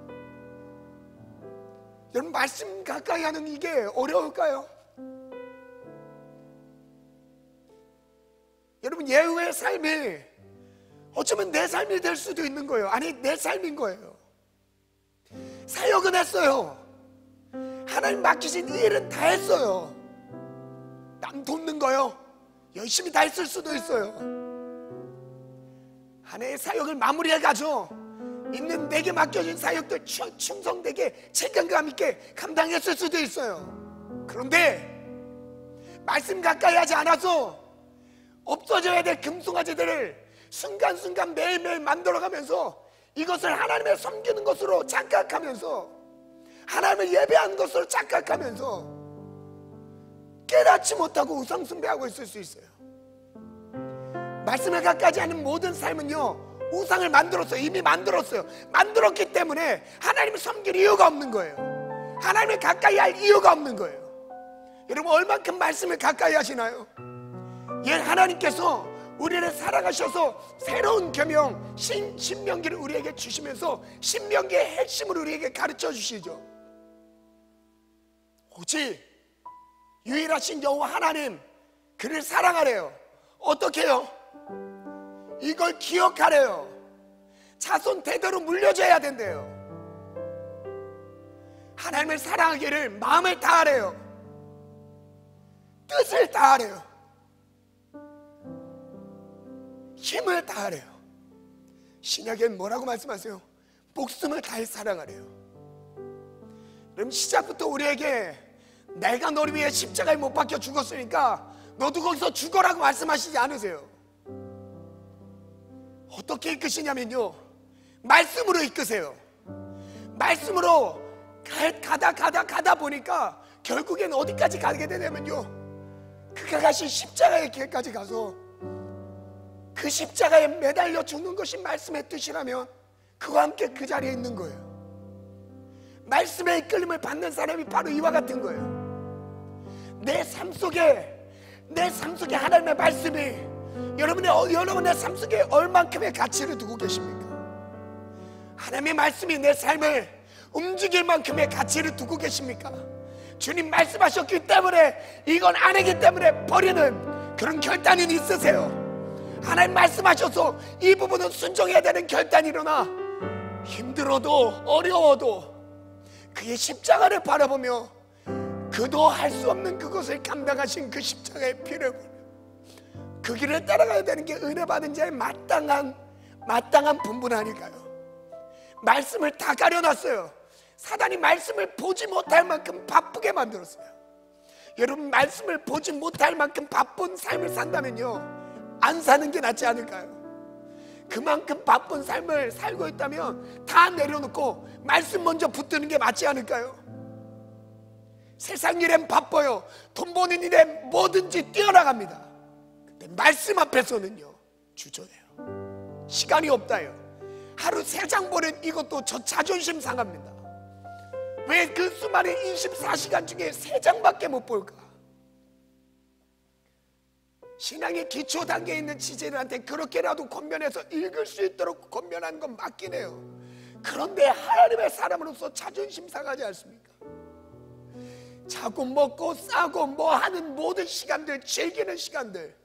여러분 말씀 가까이 하는 이게 어려울까요? 여러분 예후의 삶이 어쩌면 내 삶이 될 수도 있는 거예요. 아니 내 삶인 거예요. 사역은 했어요. 하나님 맡기신 일은 다 했어요. 남 돕는 거요 열심히 다 했을 수도 있어요. 한 해의 사역을 마무리해가지고 있는 내게 맡겨진 사역들 충성되게 책임감 있게 감당했을 수도 있어요. 그런데 말씀 가까이 하지 않아서 없어져야 될 금송아지들을 순간순간 매일매일 만들어가면서 이것을 하나님을 섬기는 것으로 착각하면서 하나님을 예배하는 것으로 착각하면서 깨닫지 못하고 우상숭배하고 있을 수 있어요. 말씀을 가까이 하는 모든 삶은요 우상을 만들었어요. 이미 만들었어요. 만들었기 때문에 하나님을 섬길 이유가 없는 거예요. 하나님을 가까이 할 이유가 없는 거예요. 여러분 얼만큼 말씀을 가까이 하시나요? 예, 하나님께서 우리를 사랑하셔서 새로운 계명 신명기를 우리에게 주시면서 신명기의 핵심을 우리에게 가르쳐 주시죠. 오직 유일하신 여호와 하나님 그를 사랑하래요. 어떻게 해요? 이걸 기억하래요. 자손 대대로 물려줘야 된대요. 하나님을 사랑하기를 마음을 다하래요. 뜻을 다하래요. 힘을 다하래요. 신약엔 뭐라고 말씀하세요? 목숨을 다해 사랑하래요. 그럼 시작부터 우리에게 내가 너를 위해 십자가에 못 박혀 죽었으니까 너도 거기서 죽어라고 말씀하시지 않으세요. 어떻게 이끄시냐면요, 말씀으로 이끄세요. 말씀으로 가다 보니까 결국엔 어디까지 가게 되냐면요, 그가 가신 십자가의 길까지 가서 그 십자가에 매달려 죽는 것이 말씀의 뜻이라면 그와 함께 그 자리에 있는 거예요. 말씀의 이끌림을 받는 사람이 바로 이와 같은 거예요. 내 삶 속에 하나님의 말씀이 여러분의 삶 속에 얼만큼의 가치를 두고 계십니까? 하나님의 말씀이 내 삶을 움직일 만큼의 가치를 두고 계십니까? 주님 말씀하셨기 때문에, 이건 아니기 때문에 버리는 그런 결단이 있으세요? 하나님 말씀하셔서 이 부분은 순종해야 되는 결단이 일어나 힘들어도 어려워도 그의 십자가를 바라보며 그도 할 수 없는 그것을 감당하신 그 십자가의 피를 보며 그 길을 따라가야 되는 게 은혜 받은 자의 마땅한 분분 아닐까요? 말씀을 다 가려놨어요. 사단이 말씀을 보지 못할 만큼 바쁘게 만들었어요. 여러분, 말씀을 보지 못할 만큼 바쁜 삶을 산다면요, 안 사는 게 낫지 않을까요? 그만큼 바쁜 삶을 살고 있다면 다 내려놓고 말씀 먼저 붙드는 게 맞지 않을까요? 세상 일엔 바빠요. 돈 버는 일에 뭐든지 뛰어나갑니다. 근데 말씀 앞에서는요, 주저해요. 시간이 없다요. 하루 3장 보는 이것도 저 자존심 상합니다. 왜 그 수많은 24시간 중에 3장밖에 못 볼까? 신앙의 기초 단계에 있는 지체들한테 그렇게라도 권면해서 읽을 수 있도록 권면하는 건 맞긴 해요. 그런데 하나님의 사람으로서 자존심 상하지 않습니까? 자고 먹고 싸고 뭐 하는 모든 시간들, 즐기는 시간들,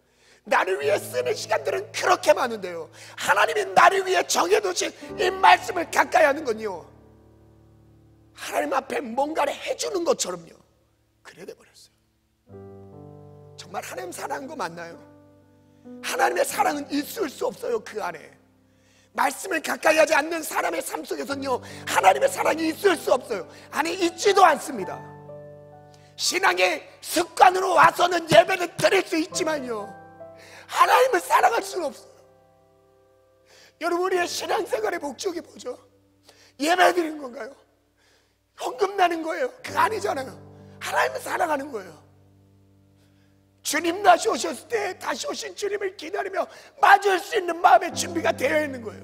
나를 위해 쓰는 시간들은 그렇게 많은데요, 하나님이 나를 위해 정해두신 이 말씀을 가까이 하는 건요, 하나님 앞에 뭔가를 해주는 것처럼요, 그래 돼버렸어요. 정말 하나님 사랑한 거 맞나요? 하나님의 사랑은 있을 수 없어요. 그 안에 말씀을 가까이 하지 않는 사람의 삶 속에서는요, 하나님의 사랑이 있을 수 없어요. 안에 있지도 않습니다. 신앙의 습관으로 와서는 예배를 드릴 수 있지만요, 하나님을 사랑할 수는 없어요. 여러분, 우리의 신앙생활의 목적이 뭐죠? 예배 드리는 건가요? 헌금 나는 거예요? 그거 아니잖아요. 하나님을 사랑하는 거예요. 주님 다시 오셨을 때 다시 오신 주님을 기다리며 맞을 수 있는 마음의 준비가 되어 있는 거예요.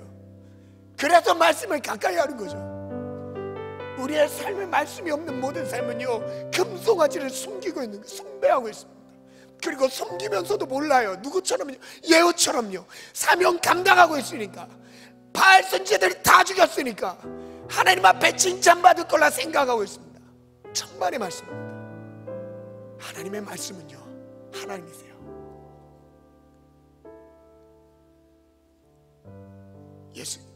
그래서 말씀을 가까이 하는 거죠. 우리의 삶에 말씀이 없는 모든 삶은요, 금송아지를 숨기고 있는 거예요. 숭배하고 있습니다. 그리고 숨기면서도 몰라요. 누구처럼요? 예후처럼요. 사명 감당하고 있으니까, 바알 선지자들이 다 죽였으니까 하나님 앞에 칭찬받을 거라 생각하고 있습니다. 천만의 말씀입니다. 하나님의 말씀은요, 하나님이세요. 예수님,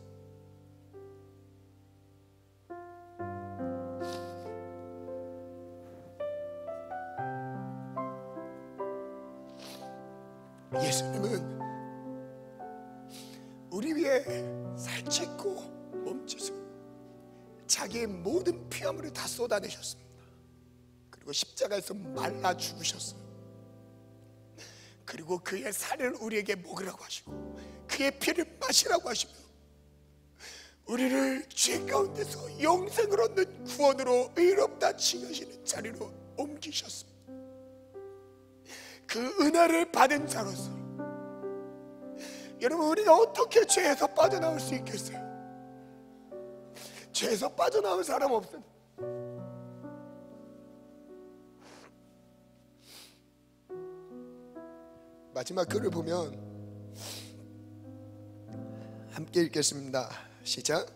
예수님은 우리 위해 살찌고 몸짓고 자기의 모든 피눈물을 다 쏟아내셨습니다. 그리고 십자가에서 말라 죽으셨어요. 그리고 그의 살을 우리에게 먹으라고 하시고 그의 피를 마시라고 하시며 우리를 죄 가운데서 영생을 얻는 구원으로 의롭다 칭하시는 자리로 옮기셨습니다. 그 은혜를 받은 자로서 여러분, 우리가 어떻게 죄에서 빠져나올 수 있겠어요? 죄에서 빠져나올 사람 없어요. 마지막 글을 보면 함께 읽겠습니다. 시작.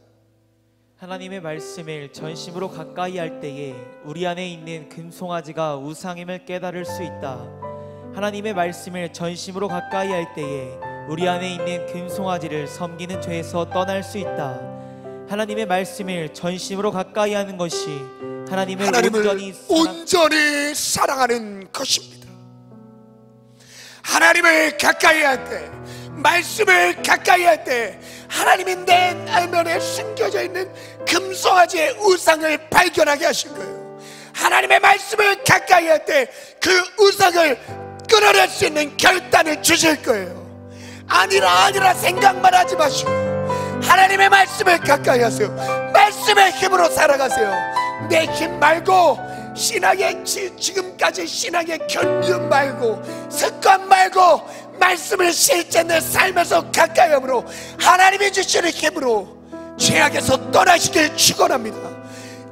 하나님의 말씀을 전심으로 가까이 할 때에 우리 안에 있는 금송아지가 우상임을 깨달을 수 있다. 하나님의 말씀을 전심으로 가까이 할 때에 우리 안에 있는 금송아지를 섬기는 죄에서 떠날 수 있다. 하나님의 말씀을 전심으로 가까이 하는 것이 하나님을 온전히 사랑하는 것입니다. 하나님을 가까이 할 때, 말씀을 가까이 할 때 하나님이 내 내면에 숨겨져 있는 금송아지의 우상을 발견하게 하실 거예요. 하나님의 말씀을 가까이 할 때 그 우상을 끊어낼 수 있는 결단을 주실 거예요. 아니라 생각만 하지 마시고 하나님의 말씀을 가까이 하세요. 말씀의 힘으로 살아가세요. 내 힘 말고, 신앙의 지금까지 신앙의 견디움 말고, 습관 말고, 말씀을 실제 내 삶에서 가까이 함으로 하나님이 주시는 힘으로 죄악에서 떠나시길 축원합니다.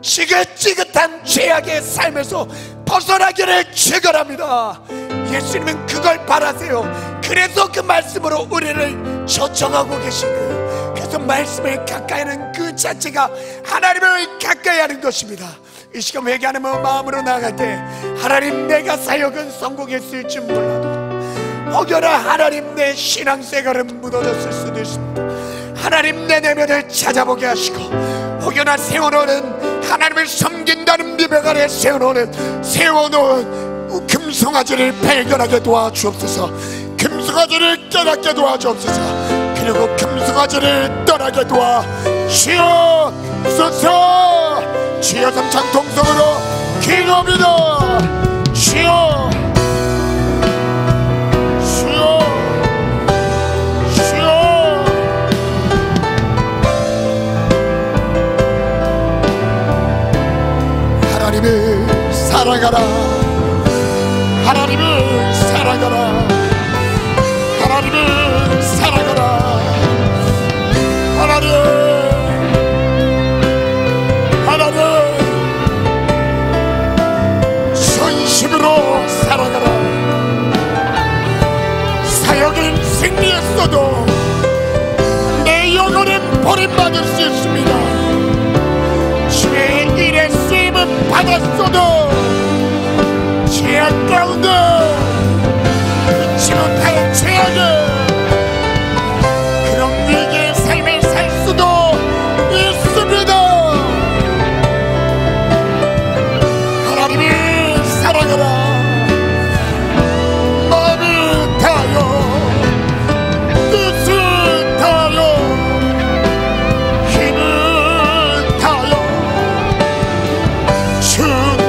지긋지긋한 죄악의 삶에서 벗어나기를 축원합니다. 예수님은 그걸 바라세요. 그래서 그 말씀으로 우리를 초청하고 계신 거예요. 그래서 말씀을 가까이 하는 그 자체가 하나님을 가까이 하는 것입니다. 이 시간 회개하는 마음으로 나아갈 때, 하나님, 내가 사역은 성공했을 줄 몰라도 혹여나 하나님 내 신앙생활은 무너졌을 수도 있습니다. 하나님 내 내면을 찾아보게 하시고, 혹여나 세워놓은 하나님을 섬긴다는 미벽 아래 세워놓은 금송아지를 발견하게 도와주옵소서. 금송아지를 깨닫게 도와주옵소서. 그리고 금송아지를 떠나게 도와주옵소서. 주여, 삼창 통성으로 기도합니다. 주여, 주여, 주여. 하나님을 사랑하라. 하나님을 사랑하라. 하나님을 사랑하라. 하나님 전심으로 살아가라. 사역은 승리했어도 내 영혼은 버림받을 수 있습니다. 주의 일에 쓰임은 받았어도 죄악 가운데 잊지 못할 죄악을, 그런 위기의 삶을 살 수도 있습니다. 하나님을 사랑하라. 마음을 다하여 뜻을 다하여 힘을 다하여 주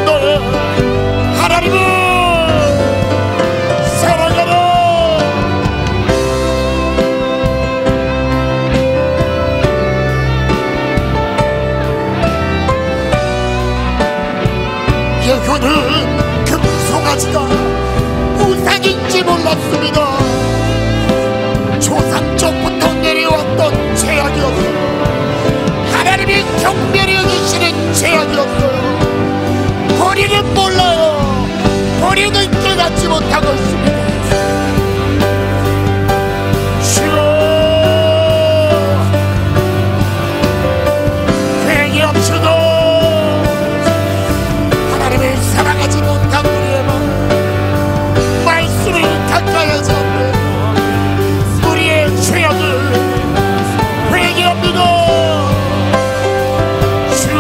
너의 하나님을 사랑하라. 예후는 금송아지가 우상인지 몰랐습니다. 조상적부터 내려왔던 죄악이었어요. 하나님이 경멸히 여기시는 죄악이었어요. 본인은 몰라요. 본인은 깨닫지 못하고 있습니다. 주여, 회개합시다. 하나님을 사랑하지 못한 우리의 마음, 말씀을 가까이 하지 않는 우리의 죄악을 회개합니다. 주여,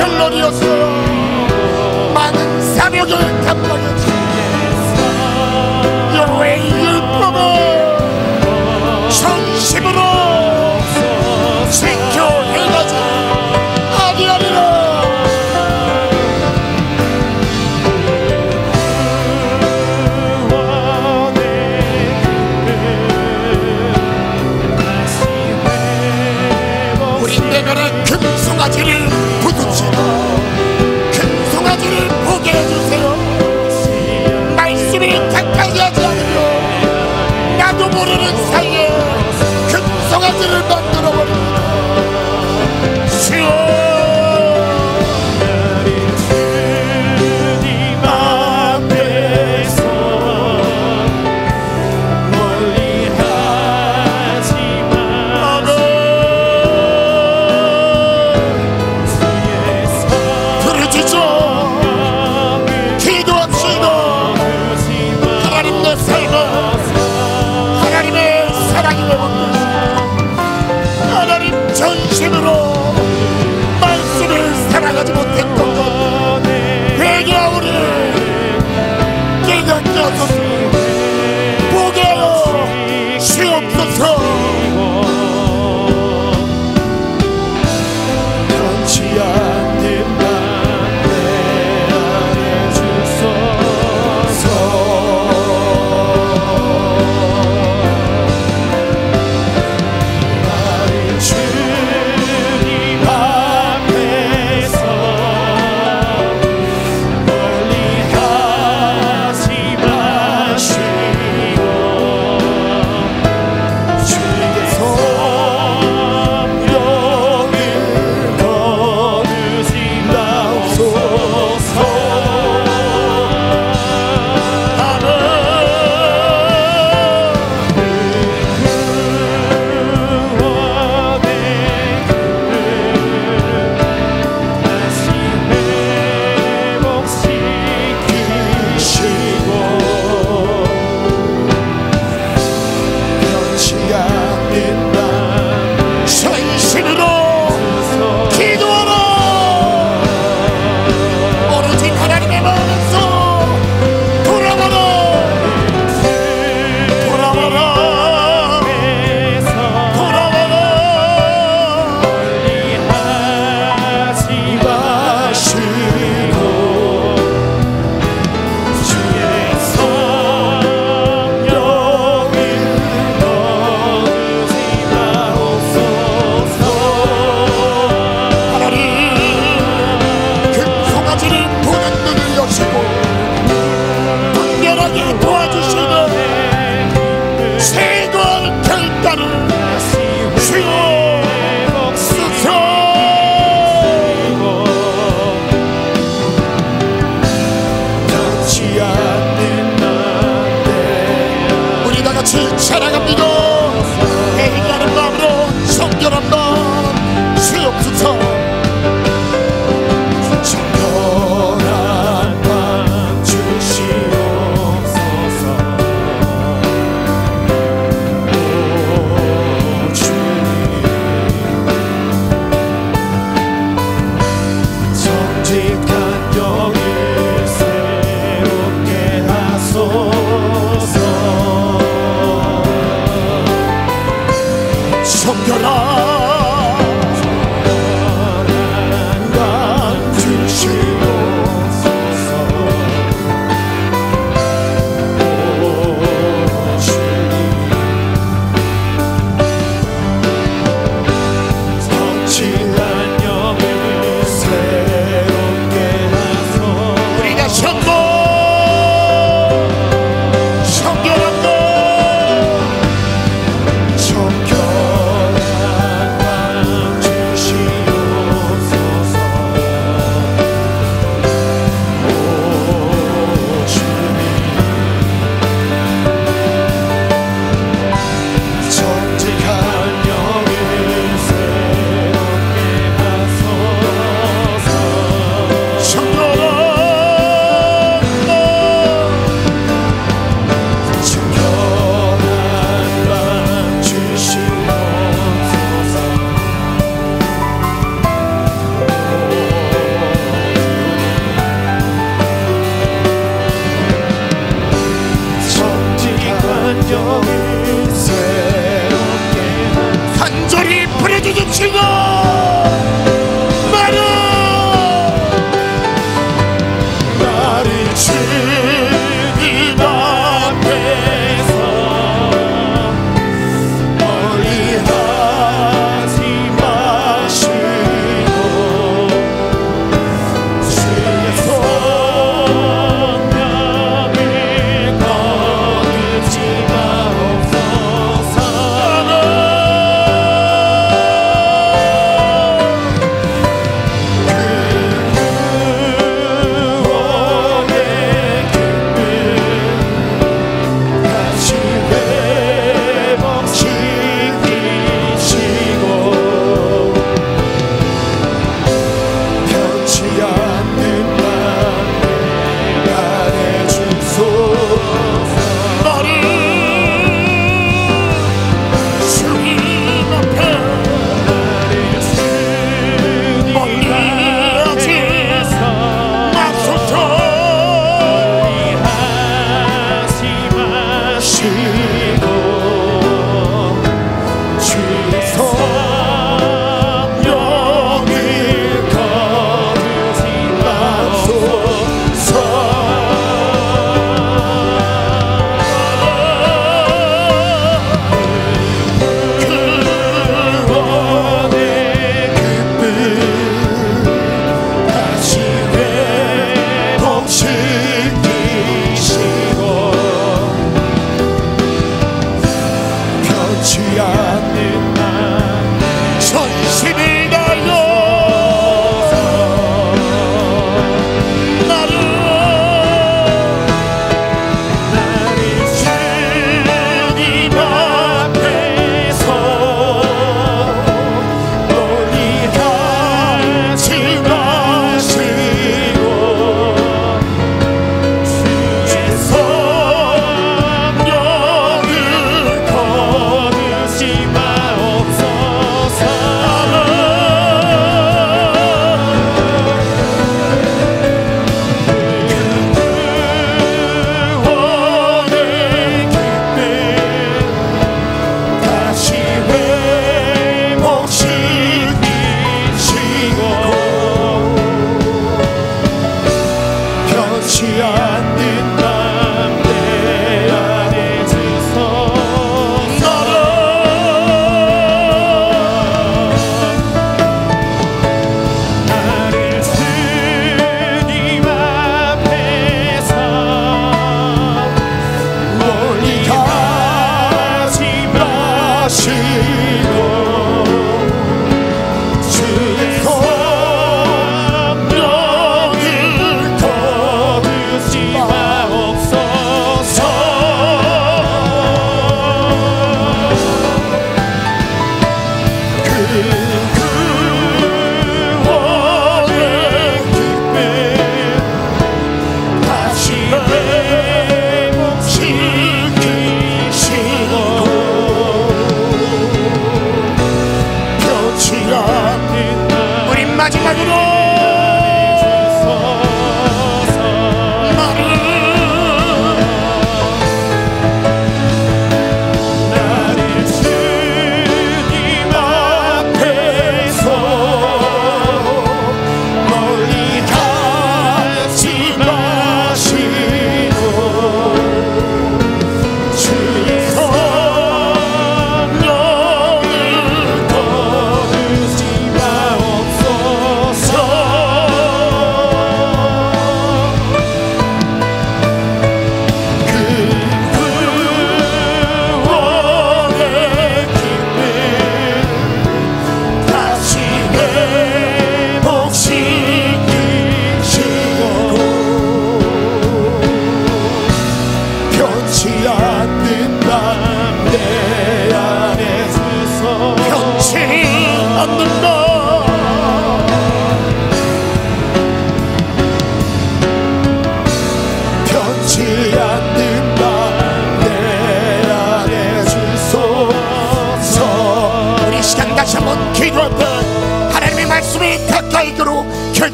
결론이었어요. 많은 사명을 감당해 주시옵소서. 여호와의 율법을 전심으로 지켜해가지 아니하리라. 우리 내면의 금송아지를 부딪히고 금송아지를 보게 해주세요. 말씀이 가까이 하지 않으며 나도 모르는 사이에 금송아지를 만들어버립니다. 주여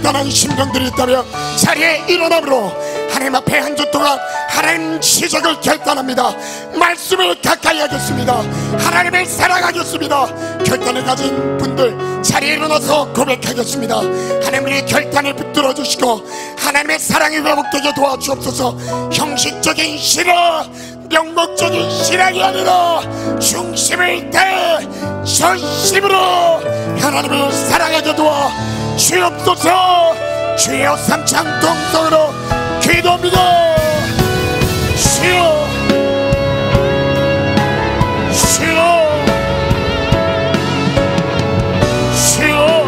결단한 심령들이 있다면 자리에 일어남으로 하나님 앞에 한 주 동안 하나님 시작을 결단합니다. 말씀을 가까이 하겠습니다. 하나님을 사랑하겠습니다. 결단을 가진 분들 자리에 일어나서 고백하겠습니다. 하나님 우리의 결단을 붙들어 주시고 하나님의 사랑이 회복되게 도와주옵소서. 형식적인 신앙, 명목적인 신앙이 아니라 중심을 다해 전심으로 하나님을 사랑하게 도와 주옵소서. 주여 삼창 동성으로 기도합니다. 주여, 주여, 주여.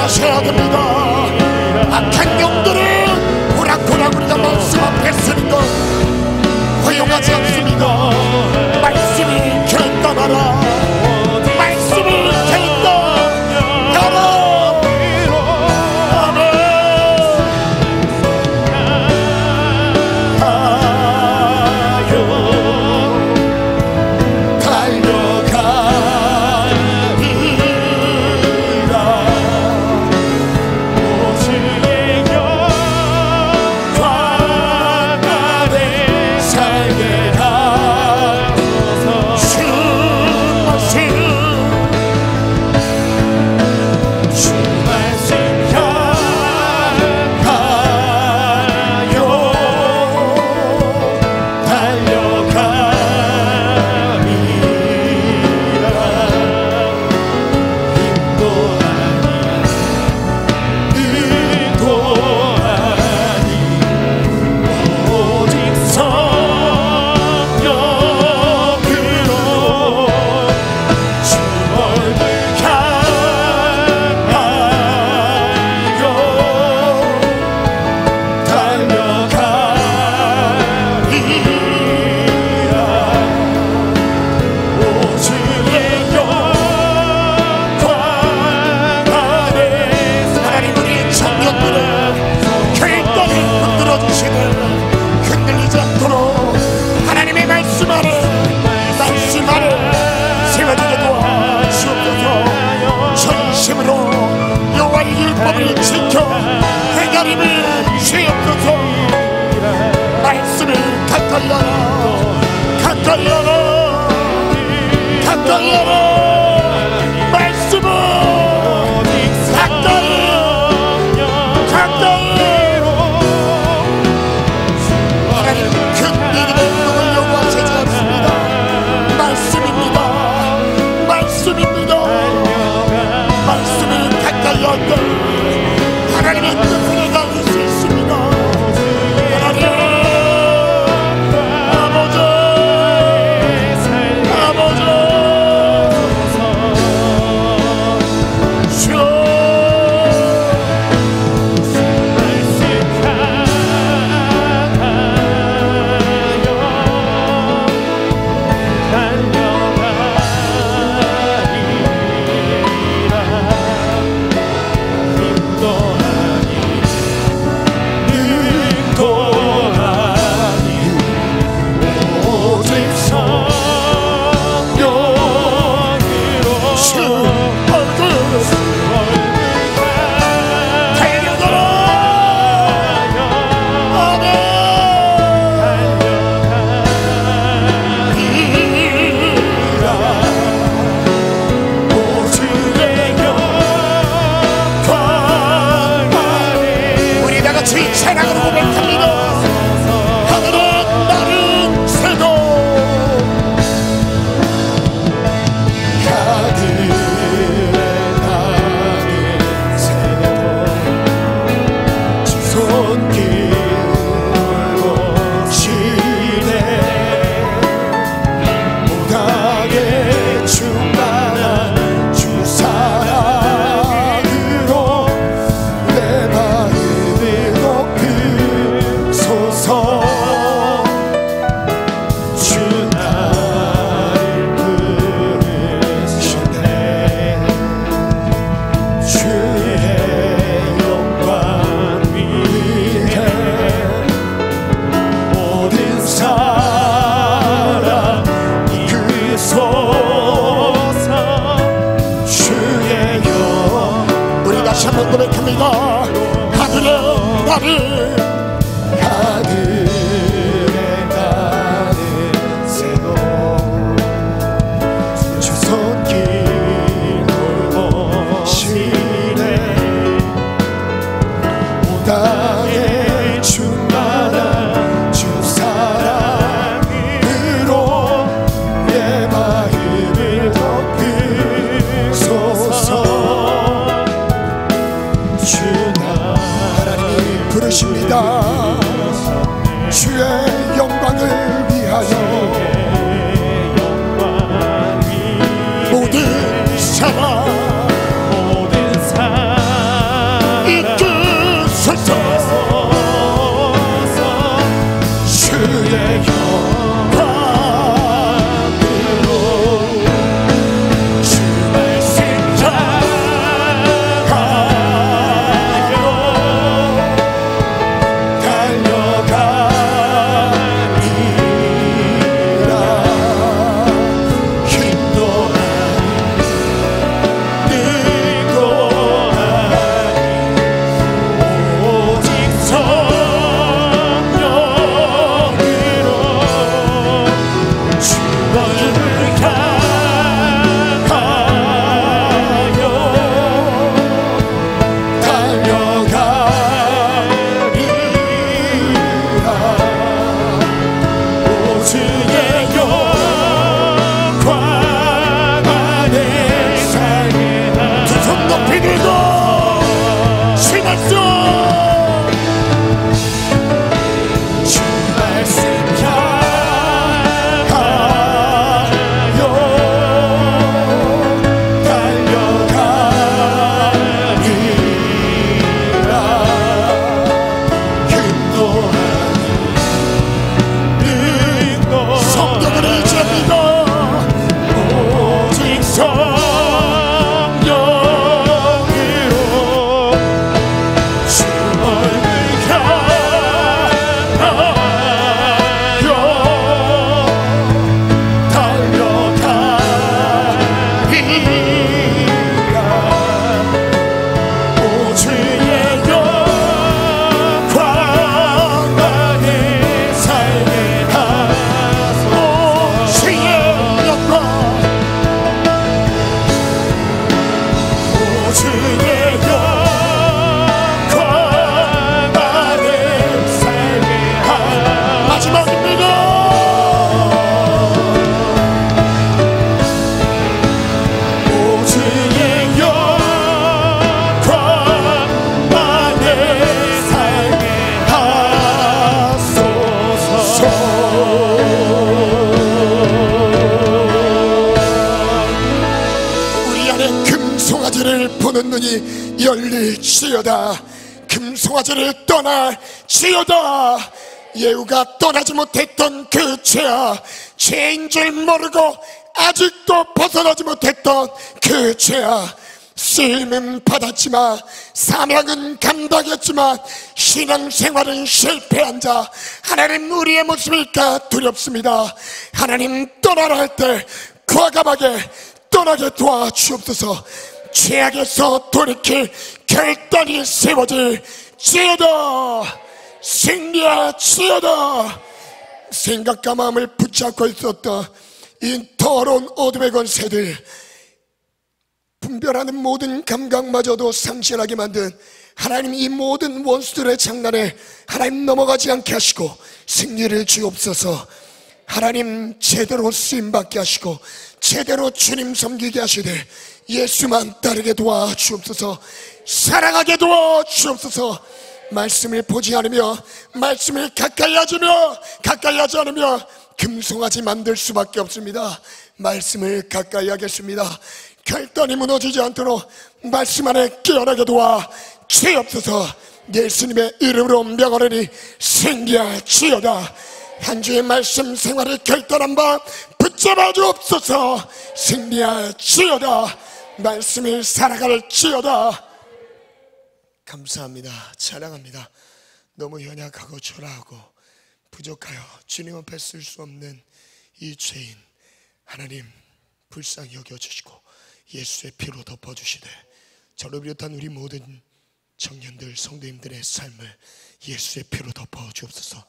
하셔야 됩니다. 악한 영들은 호락호락 우리가 말씀 앞에 쓰는 것 허용하지 않습니다. 말씀을 결단하라. 말씀을 결단하라. 아멘. 하나님의 뜻을 가질 수 있습니다. 하나님 한번 고백합니다. 하늘의 나를 세고 주 손길 돌보시네 땅의 충만한 주 사랑으로 내 마음을 덮으소서. 주나 하나님이 부르십니다. 주의 영광을 위하여 모든 사람 이끄소서. 주의 영광으로 주 말씀 전하여 달려가리라. 보는 눈이 열릴지어다. 금송아지를 떠날지어다. 예후가 떠나지 못했던 그 죄야, 죄인 줄 모르고 아직도 벗어나지 못했던 그 죄야. 쓰임은 받았지만 사명은 감당했지만 신앙생활은 실패한 자, 하나님 우리의 모습일까 두렵습니다. 하나님 떠나라 할 때 과감하게 떠나게 도와주옵소서. 죄악에서 돌이킬 결단이 세워질지어다. 승리할지어다. 생각과 마음을 붙잡고 있었던 이 더러운 어둠의 권세들, 분별하는 모든 감각마저도 상실하게 만든 하나님, 이 모든 원수들의 장난에 하나님 넘어가지 않게 하시고 승리를 주옵소서. 하나님 제대로 쓰임받게 하시고 제대로 주님 섬기게 하시되 예수만 따르게 도와주옵소서. 사랑하게 도와주옵소서. 말씀을 보지 않으며 말씀을 가까이 하지 않으며 금송아지 만들 수밖에 없습니다. 말씀을 가까이 하겠습니다. 결단이 무너지지 않도록 말씀 안에 깨어나게 도와주옵소서. 예수님의 이름으로 명하노니 승리할지어다. 한 주의 말씀 생활을 결단한 바 붙잡아 주옵소서. 승리할지어다. 말씀을 살아갈지어다. 감사합니다. 찬양합니다. 너무 연약하고 초라하고 부족하여 주님 앞에 쓸 수 없는 이 죄인 하나님 불쌍히 여겨주시고 예수의 피로 덮어주시되 저를 비롯한 우리 모든 청년들 성도님들의 삶을 예수의 피로 덮어 주옵소서.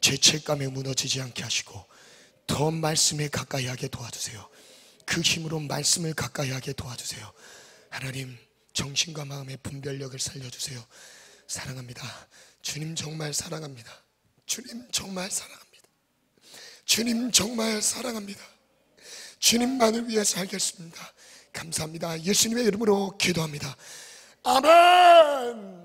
죄책감에 무너지지 않게 하시고 더 말씀에 가까이 하게 도와주세요. 그 힘으로 말씀을 가까이 하게 도와주세요. 하나님, 정신과 마음의 분별력을 살려주세요. 사랑합니다. 주님 정말 사랑합니다. 주님 정말 사랑합니다. 주님 정말 사랑합니다. 주님만을 위해 살겠습니다. 감사합니다. 예수님의 이름으로 기도합니다. 아멘.